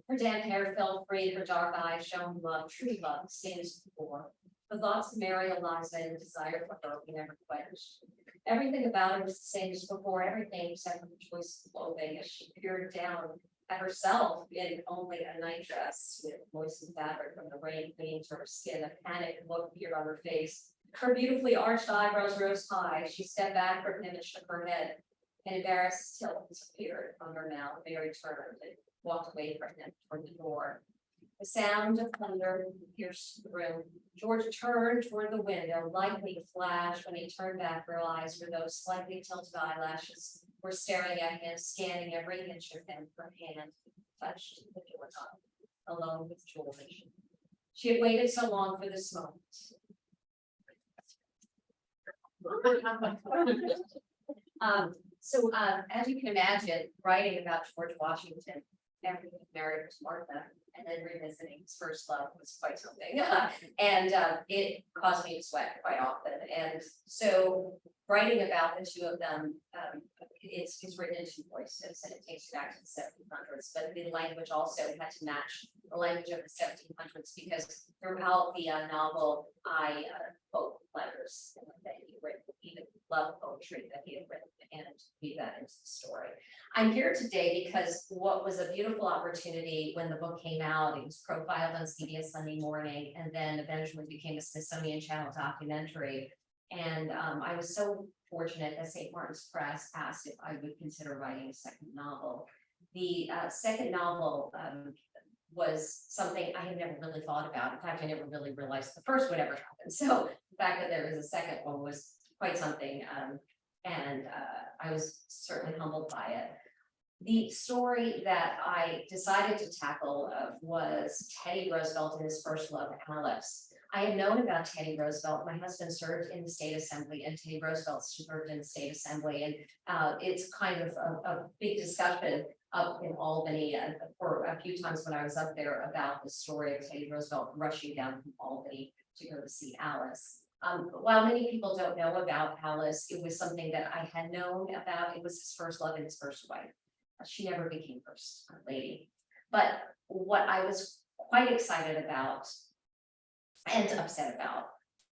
Her damp hair fell free, her dark eyes shone love, true love, same as before. The thoughts of Mary Eliza and the desire for her were never quenched. Everything about her was the same as before, everything except for the choice of clothing as she peered down herself in only a nightdress with moistened fabric from the rain clinging to her skin. A panicked look appeared on her face. Her beautifully arched eyebrows rose high. She stepped back from him and shook her head. An embarrassed tilt disappeared on her mouth. Mary turned and walked away from him toward the door. The sound of thunder pierced the room. George turned toward the window, likely to flash. When he turned back, realized where those slightly tilted eyelashes were staring at him, scanning every inch of him. Her hand touched the doorknob, alone with George. She had waited so long for this moment. As you can imagine, writing about George Washington after he married Marfa and then revisiting his first love was quite something. It caused me to sweat quite often. And so writing about the two of them, it's written in two voices and it takes you back to the 1700s, but the language also had to match the language of the 1700s because throughout the novel, I quote letters that he written, even love poetry that he had written, and weave that into the story. I'm here today because what was a beautiful opportunity when the book came out, it was profiled on CBS Sunday Morning, and then eventually became a Smithsonian Channel documentary. And I was so fortunate that St. Martin's Press asked if I would consider writing a second novel. The second novel was something I had never really thought about. In fact, I never really realized the first would ever happen. So the fact that there was a second one was quite something. I was certainly humbled by it. The story that I decided to tackle was Teddy Roosevelt and his first love, Alice. I had known about Teddy Roosevelt. My husband served in the state assembly and Teddy Roosevelt served in the state assembly. And it's kind of a big discussion up in Albany for a few times when I was up there about the story of Teddy Roosevelt rushing down from Albany to go to see Alice. While many people don't know about Alice, it was something that I had known about. It was his first love and his first wife. She never became first lady. But what I was quite excited about and upset about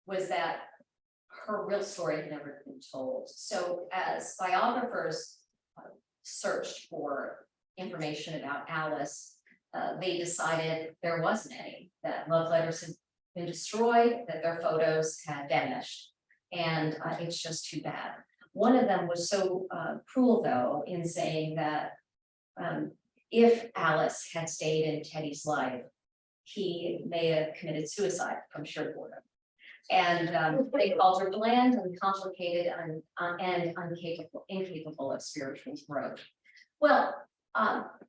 was that her real story had never been told. So as biographers searched for information about Alice, they decided there wasn't any, that love letters had been destroyed, that their photos had vanished. And it's just too bad. One of them was so cruel, though, in saying that if Alice had stayed in Teddy's life, he may have committed suicide from sheer boredom. And they called her bland and complicated and incapable of spiritual growth. Well,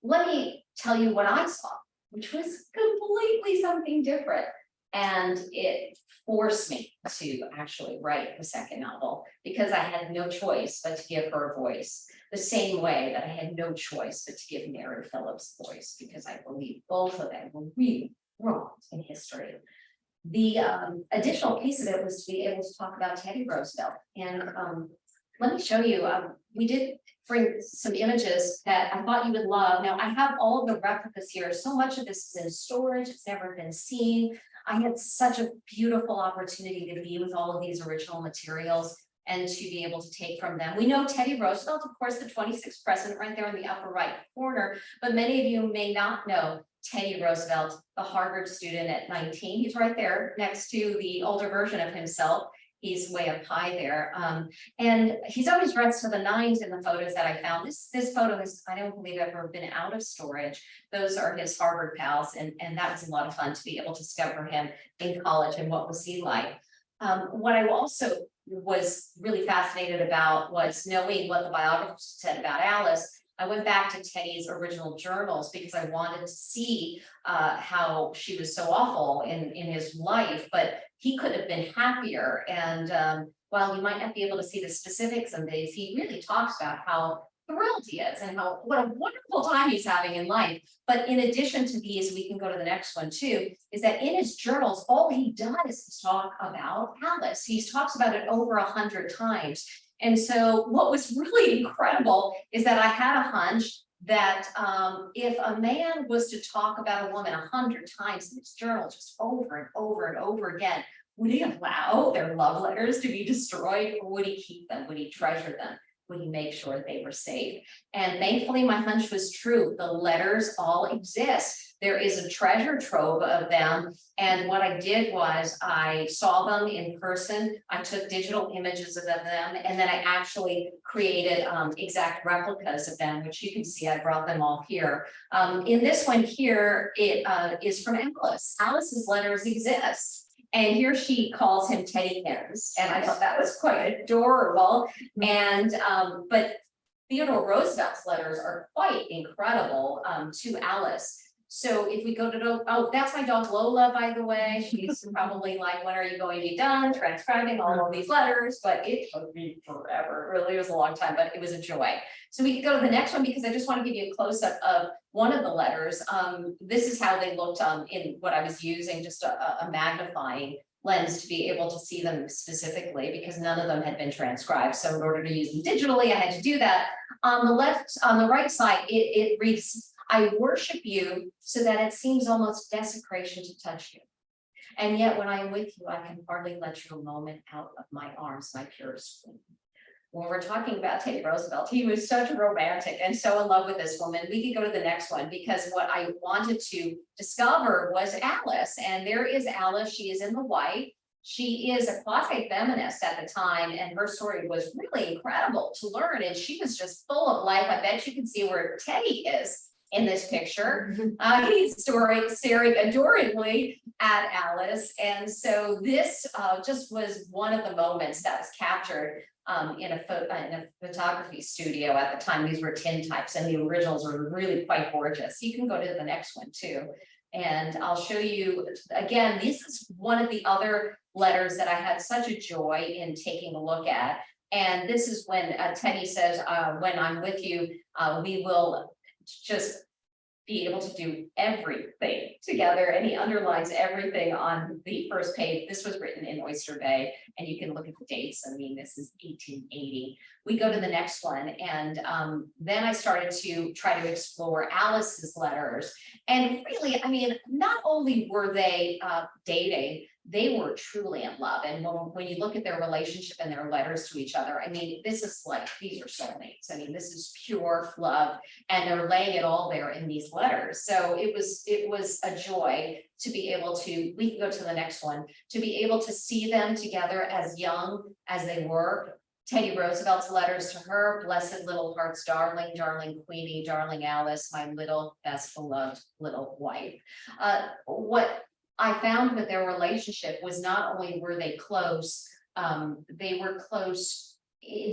let me tell you what I saw, which was completely something different. And it forced me to actually write the second novel because I had no choice but to give her a voice, the same way that I had no choice but to give Mary Phillips a voice because I believe both of them were really wrong in history. The additional piece of it was to be able to talk about Teddy Roosevelt. And let me show you, we did bring some images that I thought you would love. Now I have all of the replicas here. So much of this is in storage, it's never been seen. I had such a beautiful opportunity to be with all of these original materials and to be able to take from them. We know Teddy Roosevelt, of course, the 26th president right there in the upper right corner, but many of you may not know Teddy Roosevelt, the Harvard student at 19. He's right there next to the older version of himself. He's way up high there. And he's always dressed to the nines in the photos that I found. This photo is, I don't believe, ever been out of storage. Those are his Harvard pals. And that was a lot of fun to be able to discover him in college and what was he like. What I also was really fascinated about was knowing what the biographers said about Alice. I went back to Teddy's original journals because I wanted to see how she was so awful in his life, but he could have been happier. And while you might not be able to see the specifics of these, he really talks about how thrilled he is and what a wonderful time he's having in life. But in addition to these, we can go to the next one too, is that in his journals, all he does is talk about Alice. He talks about it over 100 times. And so what was really incredible is that I had a hunch that if a man was to talk about a woman 100 times in his journal, just over and over and over again, would he allow their love letters to be destroyed, or would he keep them? Would he treasure them? would he make sure they were safe? And thankfully, my hunch was true. The letters all exist. There is a treasure trove of them. And what I did was I saw them in person. I took digital images of them, and then I actually created exact replicas of them, which you can see. I brought them all here. In this one here, it is from Alice. Alice's letters exist. And here she calls him teddykins, and I thought that was quite adorable. And but Theodore Roosevelt's letters are quite incredible to Alice. So if we go to, oh, that's my dog Lola, by the way. She's probably like, when are you going to be done transcribing all of these letters? But it took me forever. It really was a long time, but it was a joy. So we could go to the next one because I just want to give you a close up of one of the letters. This is how they looked in what I was using, just a magnifying lens to be able to see them specifically because none of them had been transcribed. So in order to use them digitally, I had to do that. On the right side, it reads, I worship you so that it seems almost desecration to touch you. And yet when I am with you, I can hardly let you a moment out of my arms, my purest queen. When we're talking about Teddy Roosevelt, he was such a romantic and so in love with this woman. We could go to the next one because what I wanted to discover was Alice. And there is Alice. She is in the white. She is a quasi-feminist at the time, and her story was really incredible to learn. And she was just full of life. I bet you can see where Teddy is in this picture. He's staring adoringly at Alice. And so this just was one of the moments that was captured in a photography studio at the time. These were tintypes and the originals were really quite gorgeous. You can go to the next one too. And I'll show you, again, this is one of the other letters that I had such a joy in taking a look at. And this is when Teddy says, when I'm with you, we will just be able to do everything together. And he underlines everything on the first page. This was written in Oyster Bay, and you can look at the dates. I mean, this is 1880. We go to the next one. And then I started to try to explore Alice's letters. And really, I mean, not only were they dating, they were truly in love. And when you look at their relationship and their letters to each other, I mean, this is like, these are soulmates. I mean, this is pure love, and they're laying it all there in these letters. So it was a joy to be able to, we can go to the next one, to be able to see them together as young as they were. Teddy Roosevelt's letters to her, blessed little hearts, darling, darling Queenie, darling Alice, my little best beloved little wife. What I found with their relationship was not only were they close in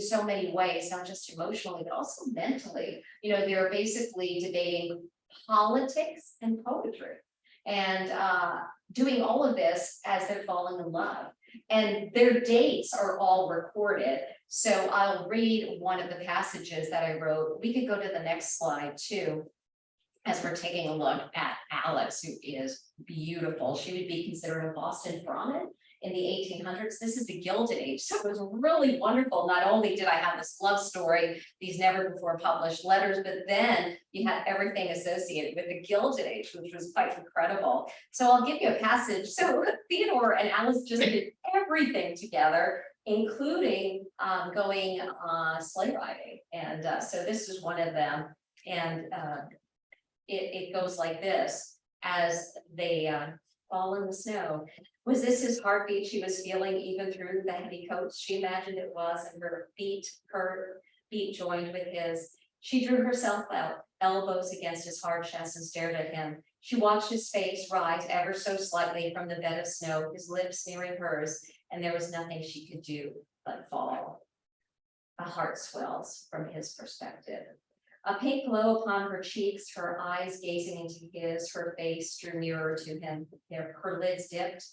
so many ways, not just emotionally, but also mentally. You know, they're basically debating politics and poetry and doing all of this as they're falling in love. And their dates are all recorded. So I'll read one of the passages that I wrote. We could go to the next slide too, as we're taking a look at Alice, who is beautiful. She would be considered a Boston Brahmin in the 1800s. This is the Gilded Age. So it was really wonderful. Not only did I have this love story, these never before published letters, but then you had everything associated with the Gilded Age, which was quite incredible. So I'll give you a passage. So Theodore and Alice just did everything together, including going sleigh riding. And so this is one of them. And it goes like this, as they fall in the snow. Was this his heartbeat she was feeling even through the heavy coats? She imagined it was, and her beat joined with his. She drew herself out, elbows against his hard chest, and stared at him. She watched his face rise ever so slightly from the bed of snow, his lips nearing hers, and there was nothing she could do but fall. A heart swells from his perspective. A pink glow upon her cheeks, her eyes gazing into his, her face drew nearer to him. Her lids dipped.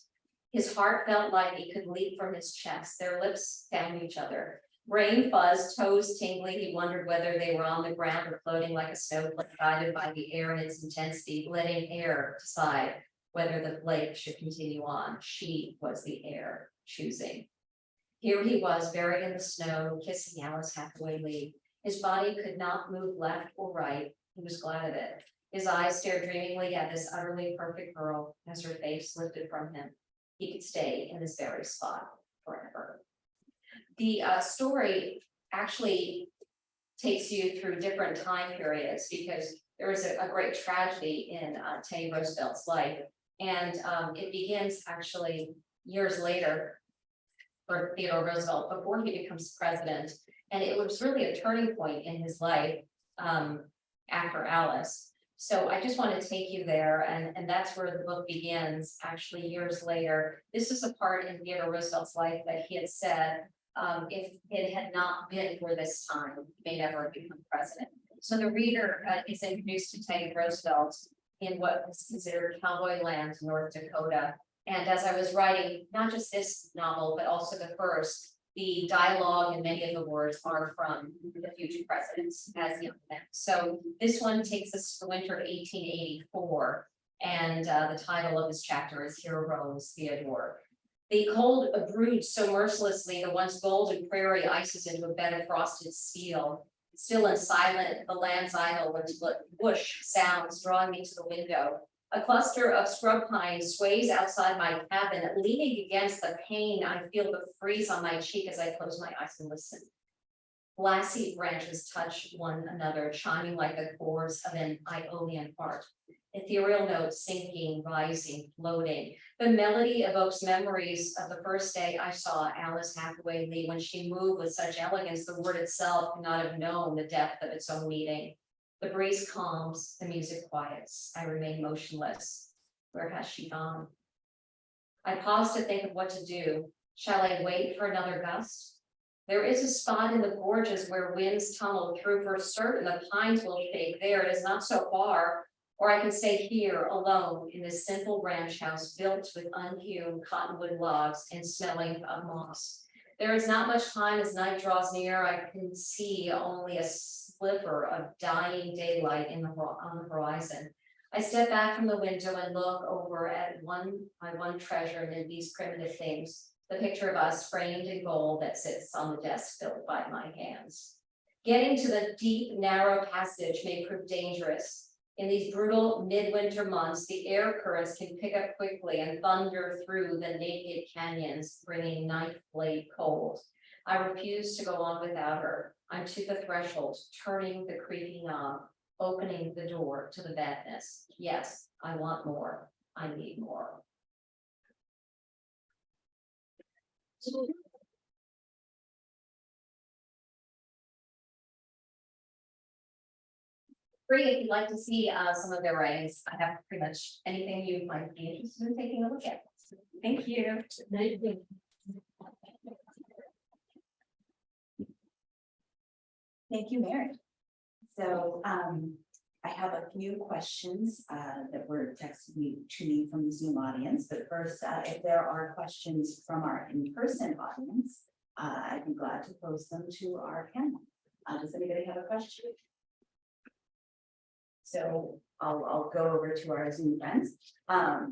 His heart felt like it could leap from his chest. Their lips found each other. Brain buzzed, toes tingling. He wondered whether they were on the ground or floating like a snowflake, guided by the air and its intensity, letting air decide whether the flake should continue on. She was the air choosing. Here he was, buried in the snow, kissing Alice halfway leave. His body could not move left or right. He was glad of it. His eyes stared dreamingly at this utterly perfect girl as her face lifted from him. He could stay in this very spot forever. The story actually takes you through different time periods because there was a great tragedy in Teddy Roosevelt's life. And it begins actually years later for Theodore Roosevelt before he becomes president. And it was really a turning point in his life after Alice. So I just want to take you there, and that's where the book begins, actually years later. This is a part in Theodore Roosevelt's life that he had said, if it had not been for this time, he may never have become president. So the reader is introduced to Teddy Roosevelt in what was considered cowboy land, North Dakota. And as I was writing, not just this novel, but also the first, the dialogue and many of the words are from the future presidents as young men. So this one takes us to the winter of 1884. And the title of this chapter is Here Arose Theodore. The cold brewed so mercilessly, the once golden prairie ices into a bed of frosted steel. Still and silent, the land's idle with whoosh sounds drawing me to the window. A cluster of scrub pines sways outside my cabin, leaning against the pane. I feel the freeze on my cheek as I close my eyes and listen. Glassy branches touch one another, chiming like the chords of an Ionian harp. Ethereal notes sinking, rising, floating. The melody evokes memories of the first day I saw Alice Hathaway Lee when she moved with such elegance the word itself could not have known the depth of its own meaning. The breeze calms, the music quiets. I remain motionless. Where has she gone? I pause to think of what to do. Shall I wait for another gust? There is a spot in the gorges where winds tunnel through. For certain, the pines will shake there. It is not so far. Or I can stay here alone in this simple ranch house built with unhewn cottonwood logs and smelling of moss. There is not much time as night draws near. I can see only a sliver of dying daylight on the horizon. I step back from the window and look over at my one treasure in these primitive things, the picture of us framed in gold that sits on the desk filled by my hands. Getting to the deep, narrow passage may prove dangerous. In these brutal midwinter months, the air currents can pick up quickly and thunder through the naked canyons, bringing knife blade cold. I refuse to go on without her. I'm to the threshold, turning the creaky knob, opening the door to the badness. Yes, I want more. I need more. Free if you'd like to see some of their writings. I have pretty much anything you might be interested in taking a look at. Thank you. Thank you, Mary. So I have a few questions that were texted to me from the Zoom audience, but first, if there are questions from our in-person audience, I'd be glad to pose them to our panel. Does anybody have a question? So I'll go over to our Zoom friends. I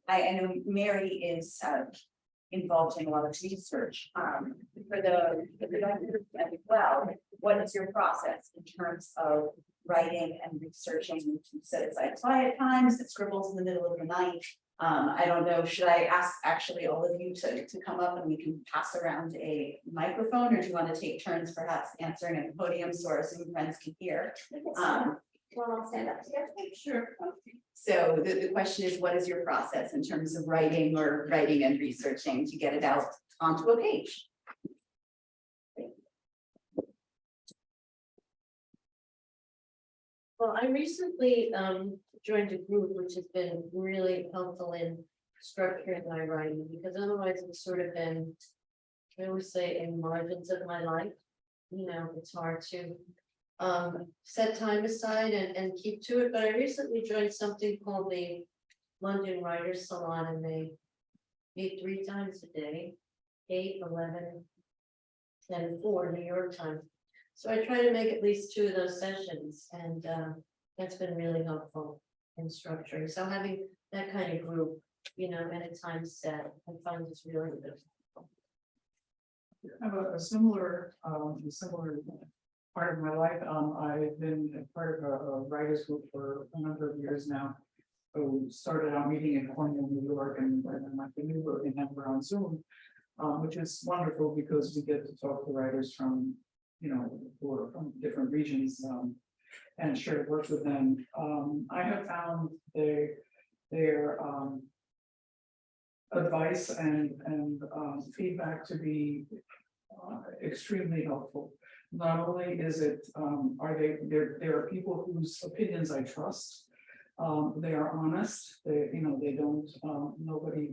know Mary is involved in a lot of research. For the as well, what is your process in terms of writing and researching? You said it's like quiet times, it scribbles in the middle of the night. I don't know, should I ask actually all of you to come up and we can pass around a microphone, or do you want to take turns perhaps answering at the podium so our Zoom friends can hear? Well, I'll stand up together. Sure. So the question is, what is your process in terms of writing and researching to get it out onto a page? Well, I recently joined a group which has been really helpful in structuring my writing, because otherwise it's sort of been, I always say, in margins of my life. You know, it's hard to set time aside and keep to it. But I recently joined something called the London Writers Salon, and they meet 3 times a day, 8, 11, and 4 New York time. So I try to make at least 2 of those sessions, and that's been really helpful in structuring. So having that kind of group, you know, at a time set, I find it's really good. I have a similar part of my life. I've been a part of a writers group for a number of years now. We started out meeting in Cornwall, New York, and like the new book, and now we're on Zoom, which is wonderful because we get to talk to writers from you know, who are from different regions, and shared work with them. I have found their advice and feedback to be extremely helpful. Not only is it, there are people whose opinions I trust. They are honest. They, you know, they don't, nobody,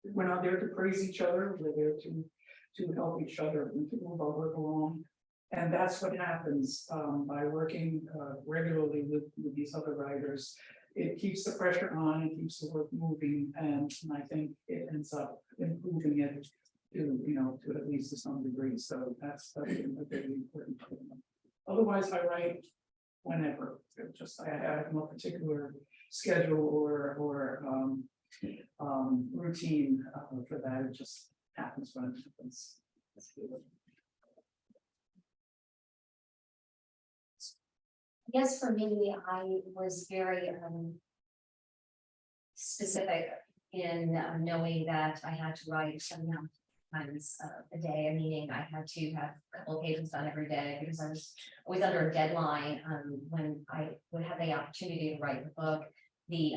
we're not there to praise each other. We're there to help each other and to move our work along. And that's what happens by working regularly with these other writers. It keeps the pressure on, it keeps the work moving, and I think it ends up improving it to, you know, to at least to some degree. So that's a very important thing. Otherwise, I write whenever. It's just I have no particular schedule or routine for that. It just happens when it happens. I guess for me, I was very specific in knowing that I had to write some times a day, meaning I had to have a couple of pages done every day because I was always under a deadline when I would have the opportunity to write the book. The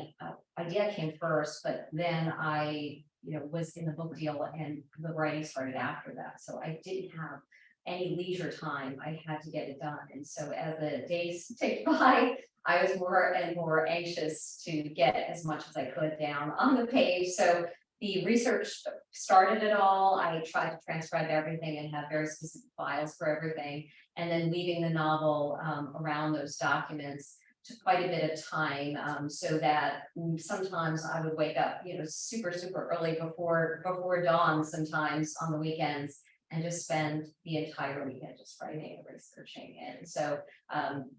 idea came first, but then I, you know, was in the book deal and the writing started after that. So I didn't have any leisure time. I had to get it done. And so as the days ticked by, I was more and more anxious to get as much as I could down on the page. So the research started it all. I tried to transcribe everything and have very specific files for everything. And then leaving the novel around those documents took quite a bit of time, so that sometimes I would wake up, you know, super early before dawn sometimes on the weekends, and just spend the entire weekend just writing and researching. And so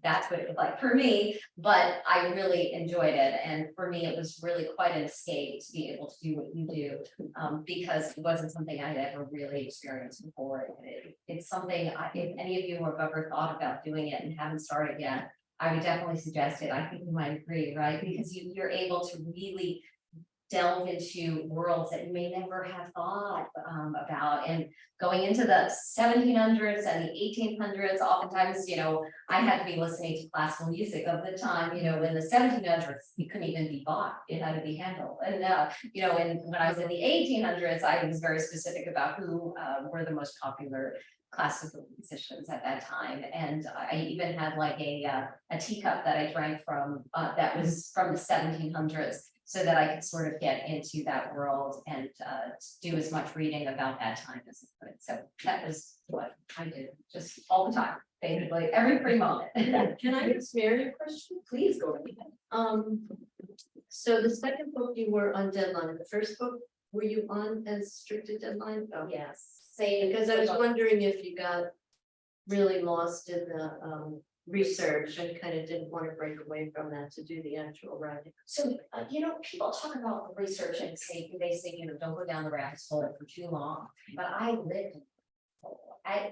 that's what it was like for me, but I really enjoyed it. And for me, it was really quite an escape to be able to do what you do, because it wasn't something I'd ever really experienced before. And it's something, if any of you have ever thought about doing it and haven't started yet, I would definitely suggest it. I think you might agree, right? Because you're able to really delve into worlds that you may never have thought about. And going into the 1700s and the 1800s, oftentimes, you know, I had to be listening to classical music of the time. You know, in the 1700s, you couldn't even be bought; it had to be handled. And you know, when I was in the 1800s, I was very specific about who were the most popular classical musicians at that time. And I even had like a teacup that I drank from that was from the 1700s, so that I could sort of get into that world and do as much reading about that time as I could. So that was what I did, just all the time, basically every free moment. Can I ask Mary a question? Please go ahead. So the second book you were on deadline, the first book, were you on as strict a deadline? Oh. Yes, same. Because I was wondering if you got really lost in the research and kind of didn't want to break away from that to do the actual writing. So, you know, people talk about research and they say, you know, don't go down the rabbit hole for too long, but I lived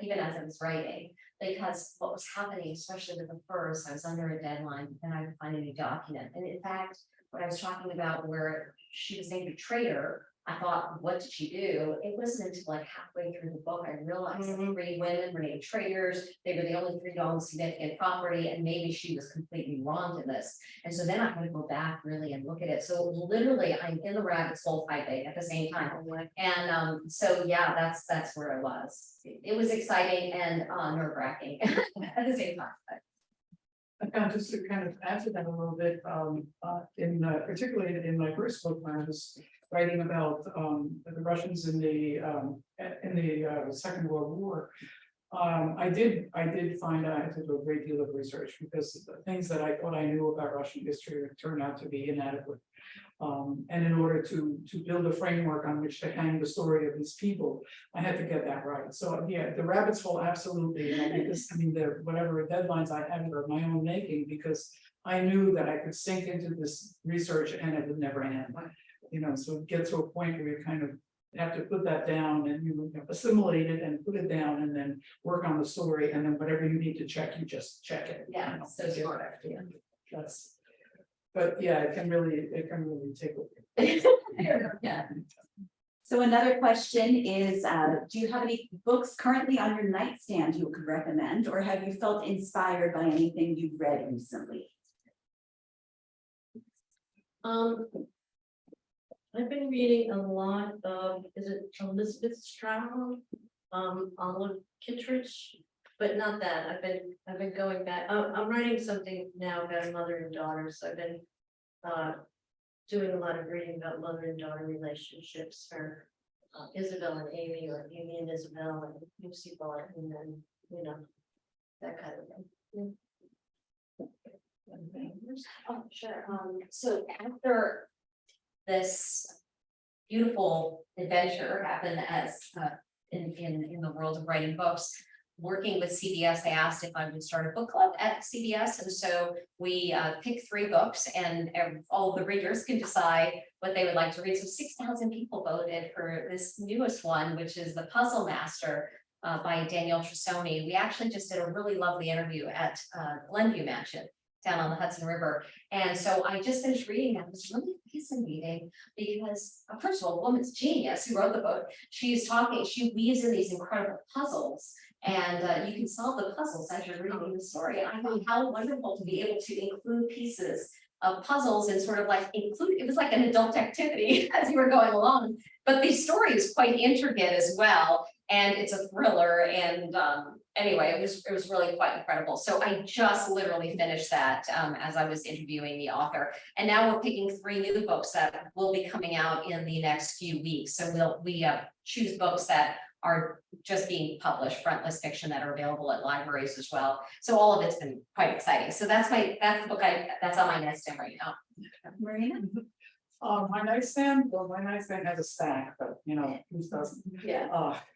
even as I was writing, because what was happening, especially with the first, I was under a deadline, then I would find a new document. And in fact, what I was talking about where she was named a traitor, I thought, what did she do? It wasn't until like halfway through the book, I realized that 3 women were named traitors. They were the only 3 dogs significant property, and maybe she was completely wrong in this. And so then I had to go back really and look at it. So literally, I'm in the rabbit's hole typing at the same time. And so yeah, that's where I was. It was exciting and nerve-wracking at the same time. Just to kind of add to that a little bit, particularly in my first book, when I was writing about the Russians in the Second World War, I did find I had to do a great deal of research because the things that I thought I knew about Russian history turned out to be inadequate. And in order to build a framework on which to hang the story of these people, I had to get that right. So yeah, the rabbit's hole, absolutely. And I mean, whatever deadlines I had were of my own making, because I knew that I could sink into this research and it would never end. You know, so get to a point where you kind of have to put that down and you assimilate it and put it down and then work on the story, and then whatever you need to check, you just check it. Yeah, you know, so smart. yeah, that's. But yeah, it can really take over. Yeah. So another question is, do you have any books currently on your nightstand you could recommend, or have you felt inspired by anything you've read recently? I've been reading a lot of, is it Elizabeth Stroud? Olive Kittredge, but not that. I've been going back. I'm writing something now about a mother and daughter, so I've been doing a lot of reading about mother and daughter relationships for Isabel and Amy, or Amy and Isabel, and Lucy Bart, and then, you know, that kind of thing. Oh, sure. So after this beautiful adventure happened as in the world of writing books, working with CBS, they asked if I would start a book club at CBS, and so we picked 3 books, and all the readers can decide what they would like to read. So 6,000 people voted for this newest one, which is The Puzzle Master by Danielle Trussoni. We actually just did a really lovely interview at Glenview Mansion down on the Hudson River. And so I just finished reading that. It was really fascinating because, first of all, a woman's genius who wrote the book. She's talking, she weaves in these incredible puzzles, and you can solve the puzzles as you're reading the story. And I thought how wonderful to be able to include pieces of puzzles and sort of like include, it was like an adult activity as you were going along. But the story is quite intricate as well, and it's a thriller. And anyway, it was really quite incredible. So I just literally finished that as I was interviewing the author, and now we're picking 3 new books that will be coming out in the next few weeks. So we choose books that are just being published, frontlist fiction, that are available at libraries as well. So all of it's been quite exciting. So that's the book that's on my nightstand right now. Marina? My nightstand has a stack, but you know, who doesn't? Yeah.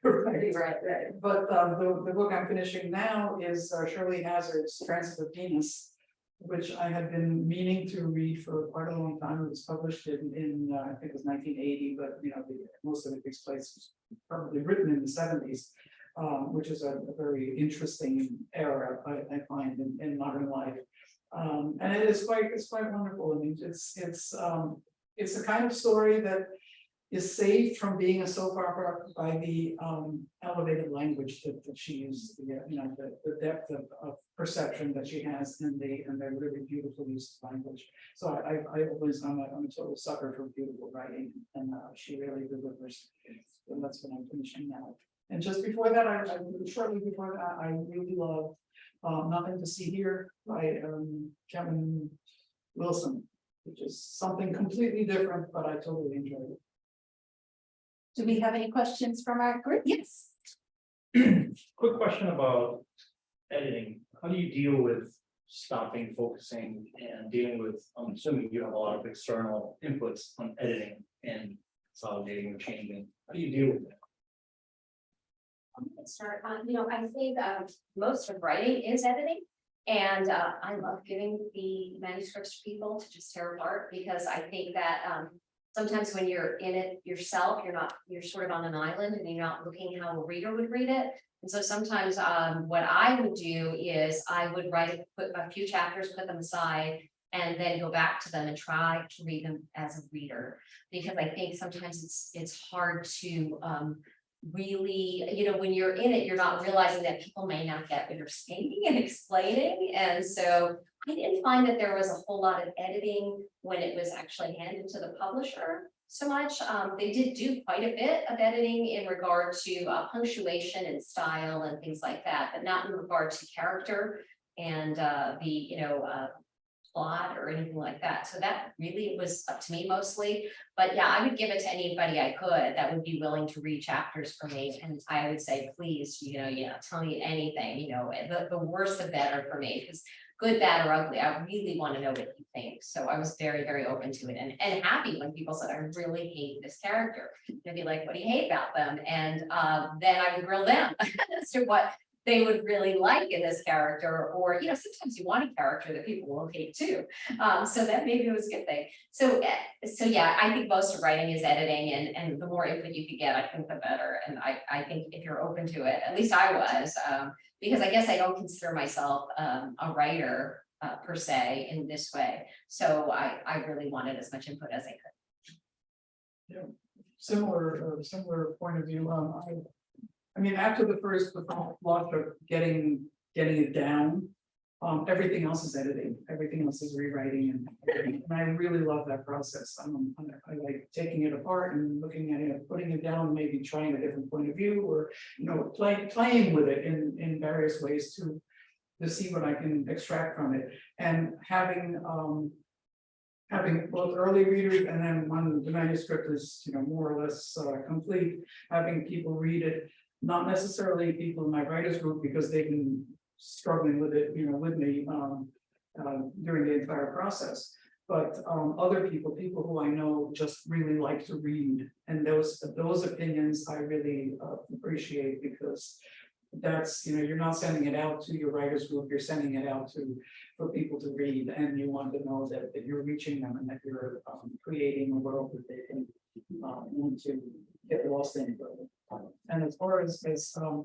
Right. But the book I'm finishing now is Shirley Hazard's Transit of Venus, which I had been meaning to read for quite a long time. It was published in I think it was 1980, but you know, most of it takes place probably written in the 70s, which is a very interesting era, I find, in modern life. And it's quite wonderful. I mean, it's the kind of story that is saved from being a soap opera by the elevated language that she uses, the depth of perception that she has, and the really beautiful use of language. So I'm a total sucker for beautiful writing, and she really delivers. And that's what I'm finishing now. And just before that, shortly before that, I really love Nothing to See Here by Kevin Wilson, which is something completely different, but I totally enjoyed it. Do we have any questions from our group? Yes. Quick question about editing. How do you deal with stopping, focusing, and dealing with, I'm assuming you have a lot of external inputs on editing and consolidating or changing. How do you deal with that? I'm gonna start. I think most of writing is editing. And I love giving the manuscripts to people to just tear apart, because I think that sometimes when you're in it yourself, you're sort of on an island and you're not looking how a reader would read it. And so sometimes what I would do is I would put a few chapters, put them aside, and then go back to them and try to read them as a reader, because I think sometimes it's hard to really, when you're in it, you're not realizing that people may not get what you're saying and explaining. And so I didn't find that there was a whole lot of editing when it was actually handed to the publisher so much. They did do quite a bit of editing in regard to punctuation and style and things like that, but not in regard to character and plot or anything like that. So that really was up to me mostly. But yeah, I would give it to anybody I could that would be willing to read chapters for me. And I would say, please, tell me anything, the worse the better for me, because good, bad, or ugly, I really want to know what you think. So I was very, very open to it, and happy when people said, I really hate this character. I'd be like, what do you hate about them? And then I would grill them as to what they would really like in this character, or sometimes you want a character that people will hate too. So that maybe was a good thing. So yeah, I think most of writing is editing, and the more input you could get, I think the better. And I think if you're open to it, at least I was, because I guess I don't consider myself a writer per se in this way. So I really wanted as much input as I could. Yeah. similar point of view. I mean, after the first launch of getting it down, everything else is editing, everything else is rewriting, and I really love that process. I like taking it apart and looking at it, putting it down, maybe trying a different point of view, or playing with it in various ways to see what I can extract from it, and having both early readers, and then when the manuscript is more or less complete, having people read it, not necessarily people in my writers group, because they've been struggling with it with me during the entire process, but other people who I know just really like to read, and those opinions I really appreciate, because that's you're not sending it out to your writers group, you're sending it out for people to read, and you want to know that you're reaching them, and that you're creating a world that they can want to get lost in. And as far as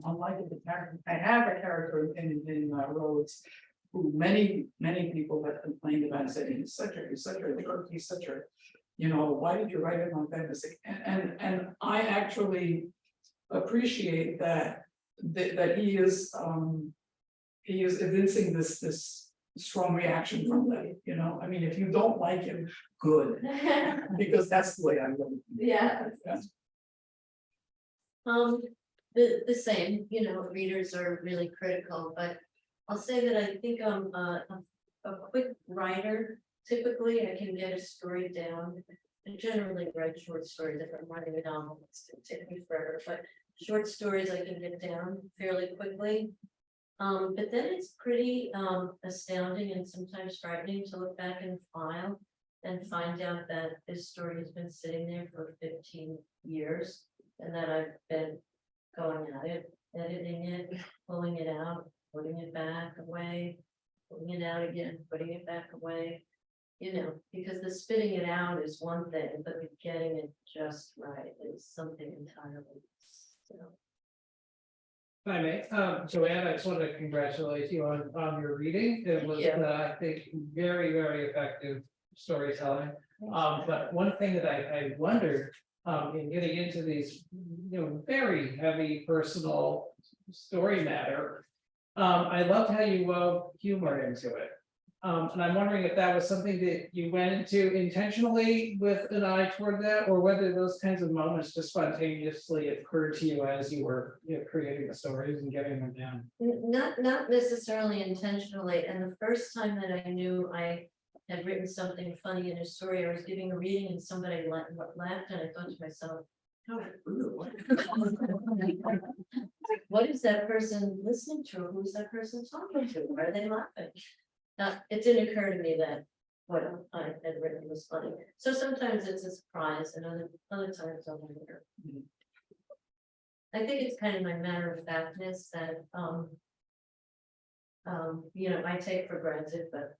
unlike the character, I have a character in Rhodes who many people have complained about and said he's such a why did you write him on fantasy? And I actually appreciate that he is evincing this strong reaction from that. I mean, if you don't like him, good, because that's the way I look. Yeah. The same, readers are really critical, but I'll say that I think I'm a quick writer. Typically, I can get a story down. I generally write short stories. If I'm writing a novel, it's gonna take me forever, but short stories I can get down fairly quickly. But then it's pretty astounding and sometimes frightening to look back in the file and find out that this story has been sitting there for 15 years. And that I've been going at it, editing it, pulling it out, putting it back away, pulling it out again, putting it back away. Because the spitting it out is one thing, but the getting it just right is something entirely else. If I may, Joanne, I just wanted to congratulate you on your reading. It was, I think, very, very effective storytelling. But one thing that I wondered, in getting into these, very heavy personal story matter, I loved how you wove humor into it. And I'm wondering if that was something that you went into intentionally with an eye toward that, or whether those kinds of moments just spontaneously occurred to you as you were creating the stories and getting them down. Not necessarily intentionally. And the first time that I knew I had written something funny in a story, I was giving a reading and somebody laughed, and I thought to myself, how rude. What is that person listening to? Who's that person talking to? Why are they laughing? It didn't occur to me that what I had written was funny. So sometimes it's a surprise, and other times I'll wonder. I think it's kind of my matter of factness that I take for granted, but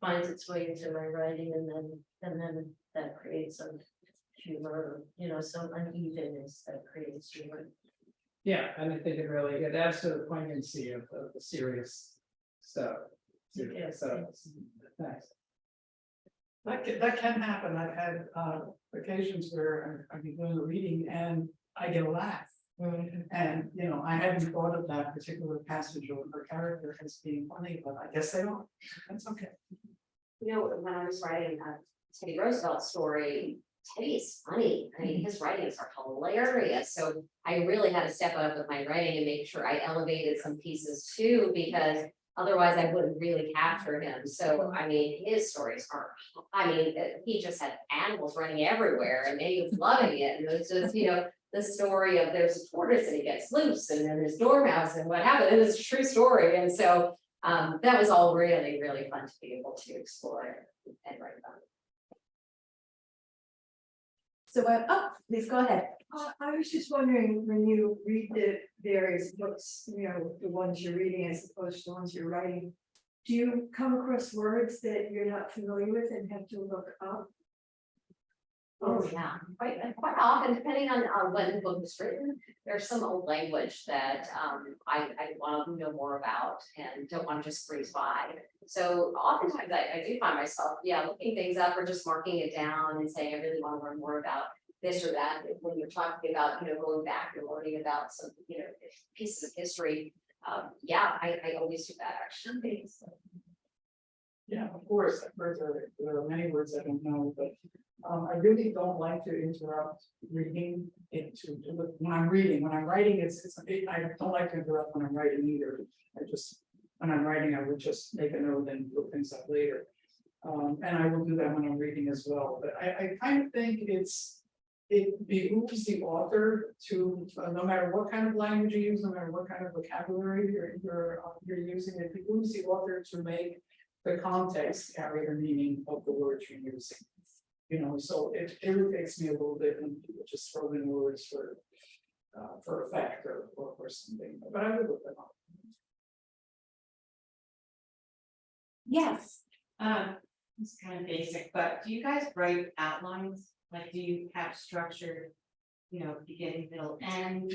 finds its way into my writing, and then that creates some humor, some unevenness that creates humor. Yeah, and I think it adds to the poignancy of the serious stuff. Yeah. So nice. That can happen. I've had occasions where I've been doing a reading and I get a laugh. And I hadn't thought of that particular passage or character as being funny, but I guess they are. That's okay. When I was writing a Teddy Roosevelt story, Teddy is funny. I mean, his writings are hilarious. So I really had to step up with my writing and make sure I elevated some pieces too, because otherwise I wouldn't really capture him. So, I mean, his stories are, he just had animals running everywhere and he was loving it. And it was just, the story of there's a tortoise and it gets loose and then there's dormouse and what happened. It was a true story. And so that was all really, really fun to be able to explore and write about. So, please go ahead. I was just wondering, when you read the various books, the ones you're reading as opposed to the ones you're writing, do you come across words that you're not familiar with and have to look up? Oh, yeah, quite often, depending on when the book was written, there's some old language that I want to know more about and don't want to just breeze by. So oftentimes I do find myself, looking things up or just marking it down and saying I really want to learn more about this or that, when you're talking about, going back and learning about some, pieces of history. Yeah, I always do that actually. So. Yeah, of course, I've heard there are many words I don't know, but I really don't like to interrupt reading when I'm reading. When I'm writing, I don't like to interrupt when I'm writing either. When I'm writing, I would just make a note and look things up later. And I will do that when I'm reading as well. But I kind of think it behooves the author to, no matter what kind of language you use, no matter what kind of vocabulary you're using, it behooves the author to make the context carry the meaning of the words you're using. So it irritates me a little bit when people just throw in words for effect or something, but I would look them up. Yes, it's kind of basic, but do you guys write outlines? Like, do you have structure, beginning, middle, end?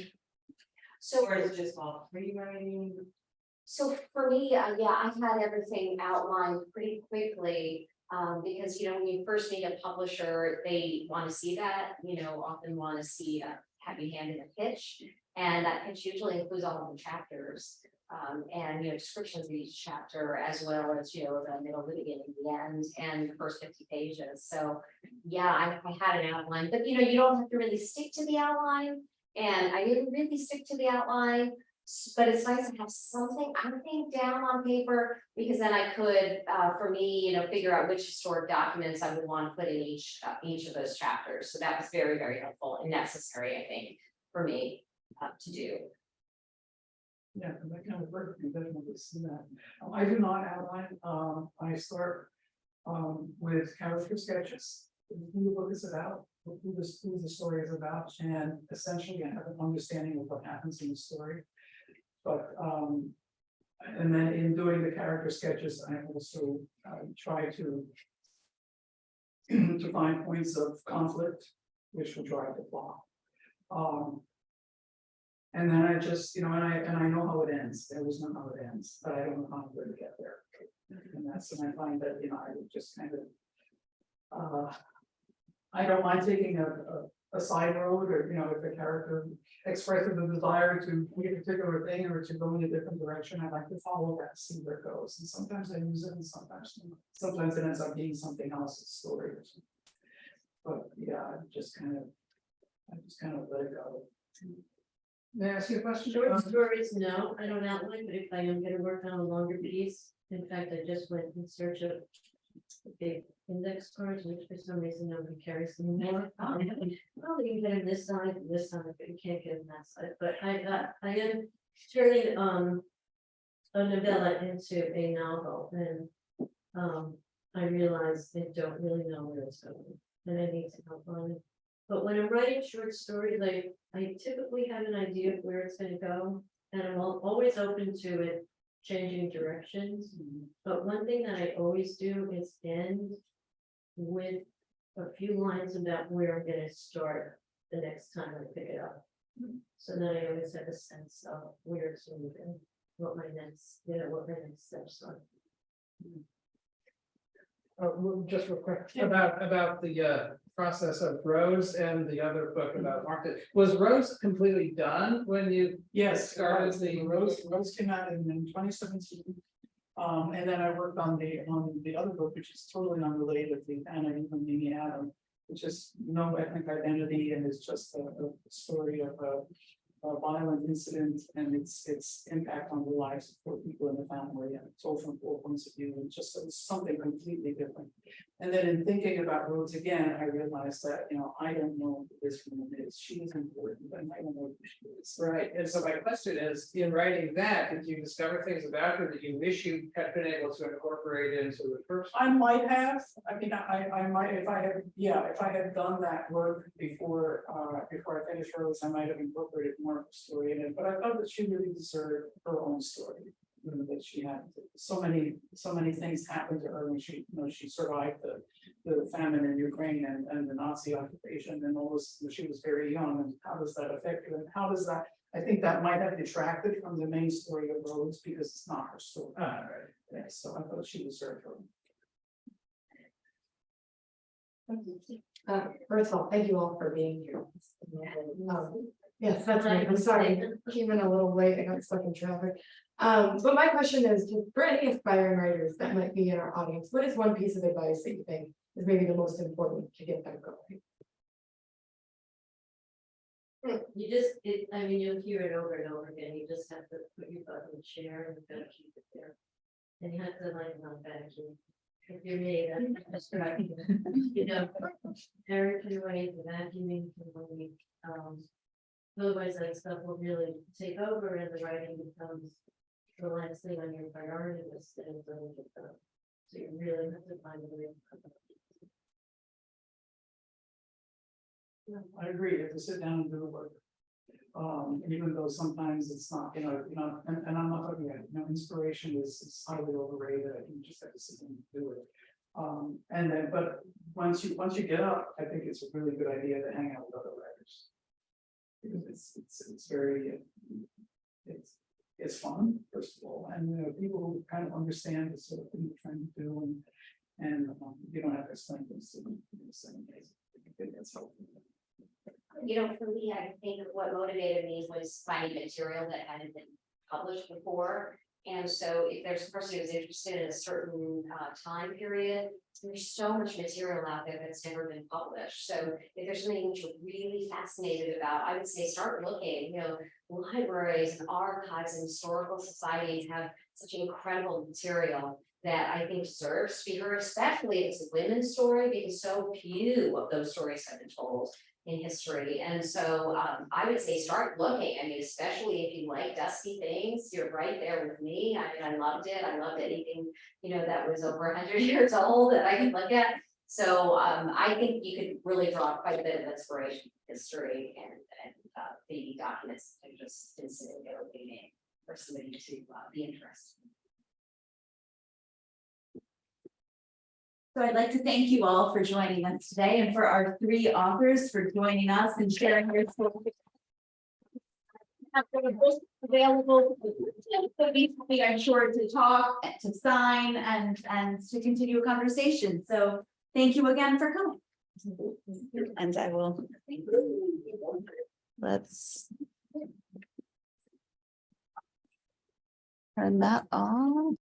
So Or is it just all free writing? So for me, yeah, I had everything outlined pretty quickly, because, when you first meet a publisher, they want to see that, often want to see a heavy hand in a pitch. And that pitch usually includes all of the chapters, and, descriptions of each chapter, as well as, the middle, the beginning, the end, and the first 50 pages. So yeah, I had an outline, but, you don't have to really stick to the outline. And I didn't really stick to the outline. But it's nice to have something, I think, down on paper, because then I could, for me, figure out which historic documents I would want to put in each of those chapters. So that was very, very helpful and necessary, I think, for me to do. Yeah, that kind of work, you definitely see that. I do not outline. I start with character sketches, who the book is about, who the story is about, and essentially I have an understanding of what happens in the story. But and then in doing the character sketches, I also try to find points of conflict, which will drive the plot. And then I just, and I know how it ends. I always know how it ends, but I don't know how I'm going to get there. And that's when I find that, I would just kind of I don't mind taking a side road, or if the character expresses a desire to do a particular thing or to go in a different direction, I like to follow that, see where it goes. And sometimes I use it, and sometimes it ends up being something else's story or something. But yeah, I just kind of let it go. May I ask you a question? Short stories, no, I don't outline, but if I am gonna work on a longer piece, in fact, I just went in search of big index cards, which for some reason nobody carries anymore. Well, you can get them this side, but you can't get them that side. But I am turning a novella into a novel, and I realize I don't really know where it's going, and I need to help on it. But when I'm writing short stories, I typically have an idea of where it's going to go, and I'm always open to it changing directions. But one thing that I always do is end with a few lines about where I'm going to start the next time I pick it up. So then I always have a sense of where it's moving, what my next steps are. Just real quick about the process of Rose and the other book about Martha. Was Rose completely done when you started the Rose came out in 2017. And then I worked on the other book, which is totally unrelated, the Eva Mimi Adam, which is no ethnic identity, and it's just a story of a violent incident and its impact on the lives of 4 people in the family, and it's all from 4 points of view, and just something completely different. And then in thinking about Rose again, I realized that I don't know who this woman is. She is important, but I don't know who she is. right. And so my question is, in writing that, did you discover things about her that you wish you had been able to incorporate into the first? I might have. I mean, I might, if I had done that work before I finished Rose, I might have incorporated more of the story in it. But I thought that she really deserved her own story. That she had so many things happened to her when she survived the famine in Ukraine and the Nazi occupation and all this. She was very young, and how does that affect her? And how does that? I think that might have detracted from the main story of Rose because it's not her story. Right. Yeah, so I thought she deserved her. First of all, thank you all for being here. Yes, that's right. I'm sorry, I came in a little late. I got stuck in traffic. But my question is, for any aspiring writers that might be in our audience, what is one piece of advice that you think is maybe the most important to get them going? You just, I mean, you'll hear it over and over again, you just have to put your butt in the chair and gotta keep it there. And you have to like not vacuum. If you're me, that's right. You know, Eric can wait, the vacuuming can wait. Otherwise that stuff will really take over and the writing becomes the last thing on your priority list and it doesn't get done. So you really have to find a way. I agree, you have to sit down and do the work. Even though sometimes it's not, and I'm not talking about, inspiration is highly overrated, I think you just have to sit down and do it. And then, but once you get up, I think it's a really good idea to hang out with other writers. Because it's very, it's fun, first of all, and people who kind of understand the sort of thing you're trying to do, and you don't have to explain things to them in the same ways. I think that's helpful. You know, for me, I think what motivated me was finding material that hadn't been published before. And so if there's a person who's interested in a certain time period, there's so much material out there that's never been published. So if there's something that you're really fascinated about, I would say start looking. Libraries and archives and historical societies have such incredible material that I think deserves to be heard, especially if it's a women's story, because so few of those stories have been told in history. And so I would say start looking. I mean, especially if you like dusty things, you're right there with me. I loved it. I loved anything, that was over 100 years old that I could look at. So I think you could really draw quite a bit of inspiration from history and the documents that are just been sitting there waiting for somebody to be interested. So I'd like to thank you all for joining us today and for our 3 authors for joining us and sharing their stories. Available, so we are sure to talk, to sign, and to continue a conversation. So thank you again for coming. And I will. Let's turn that on.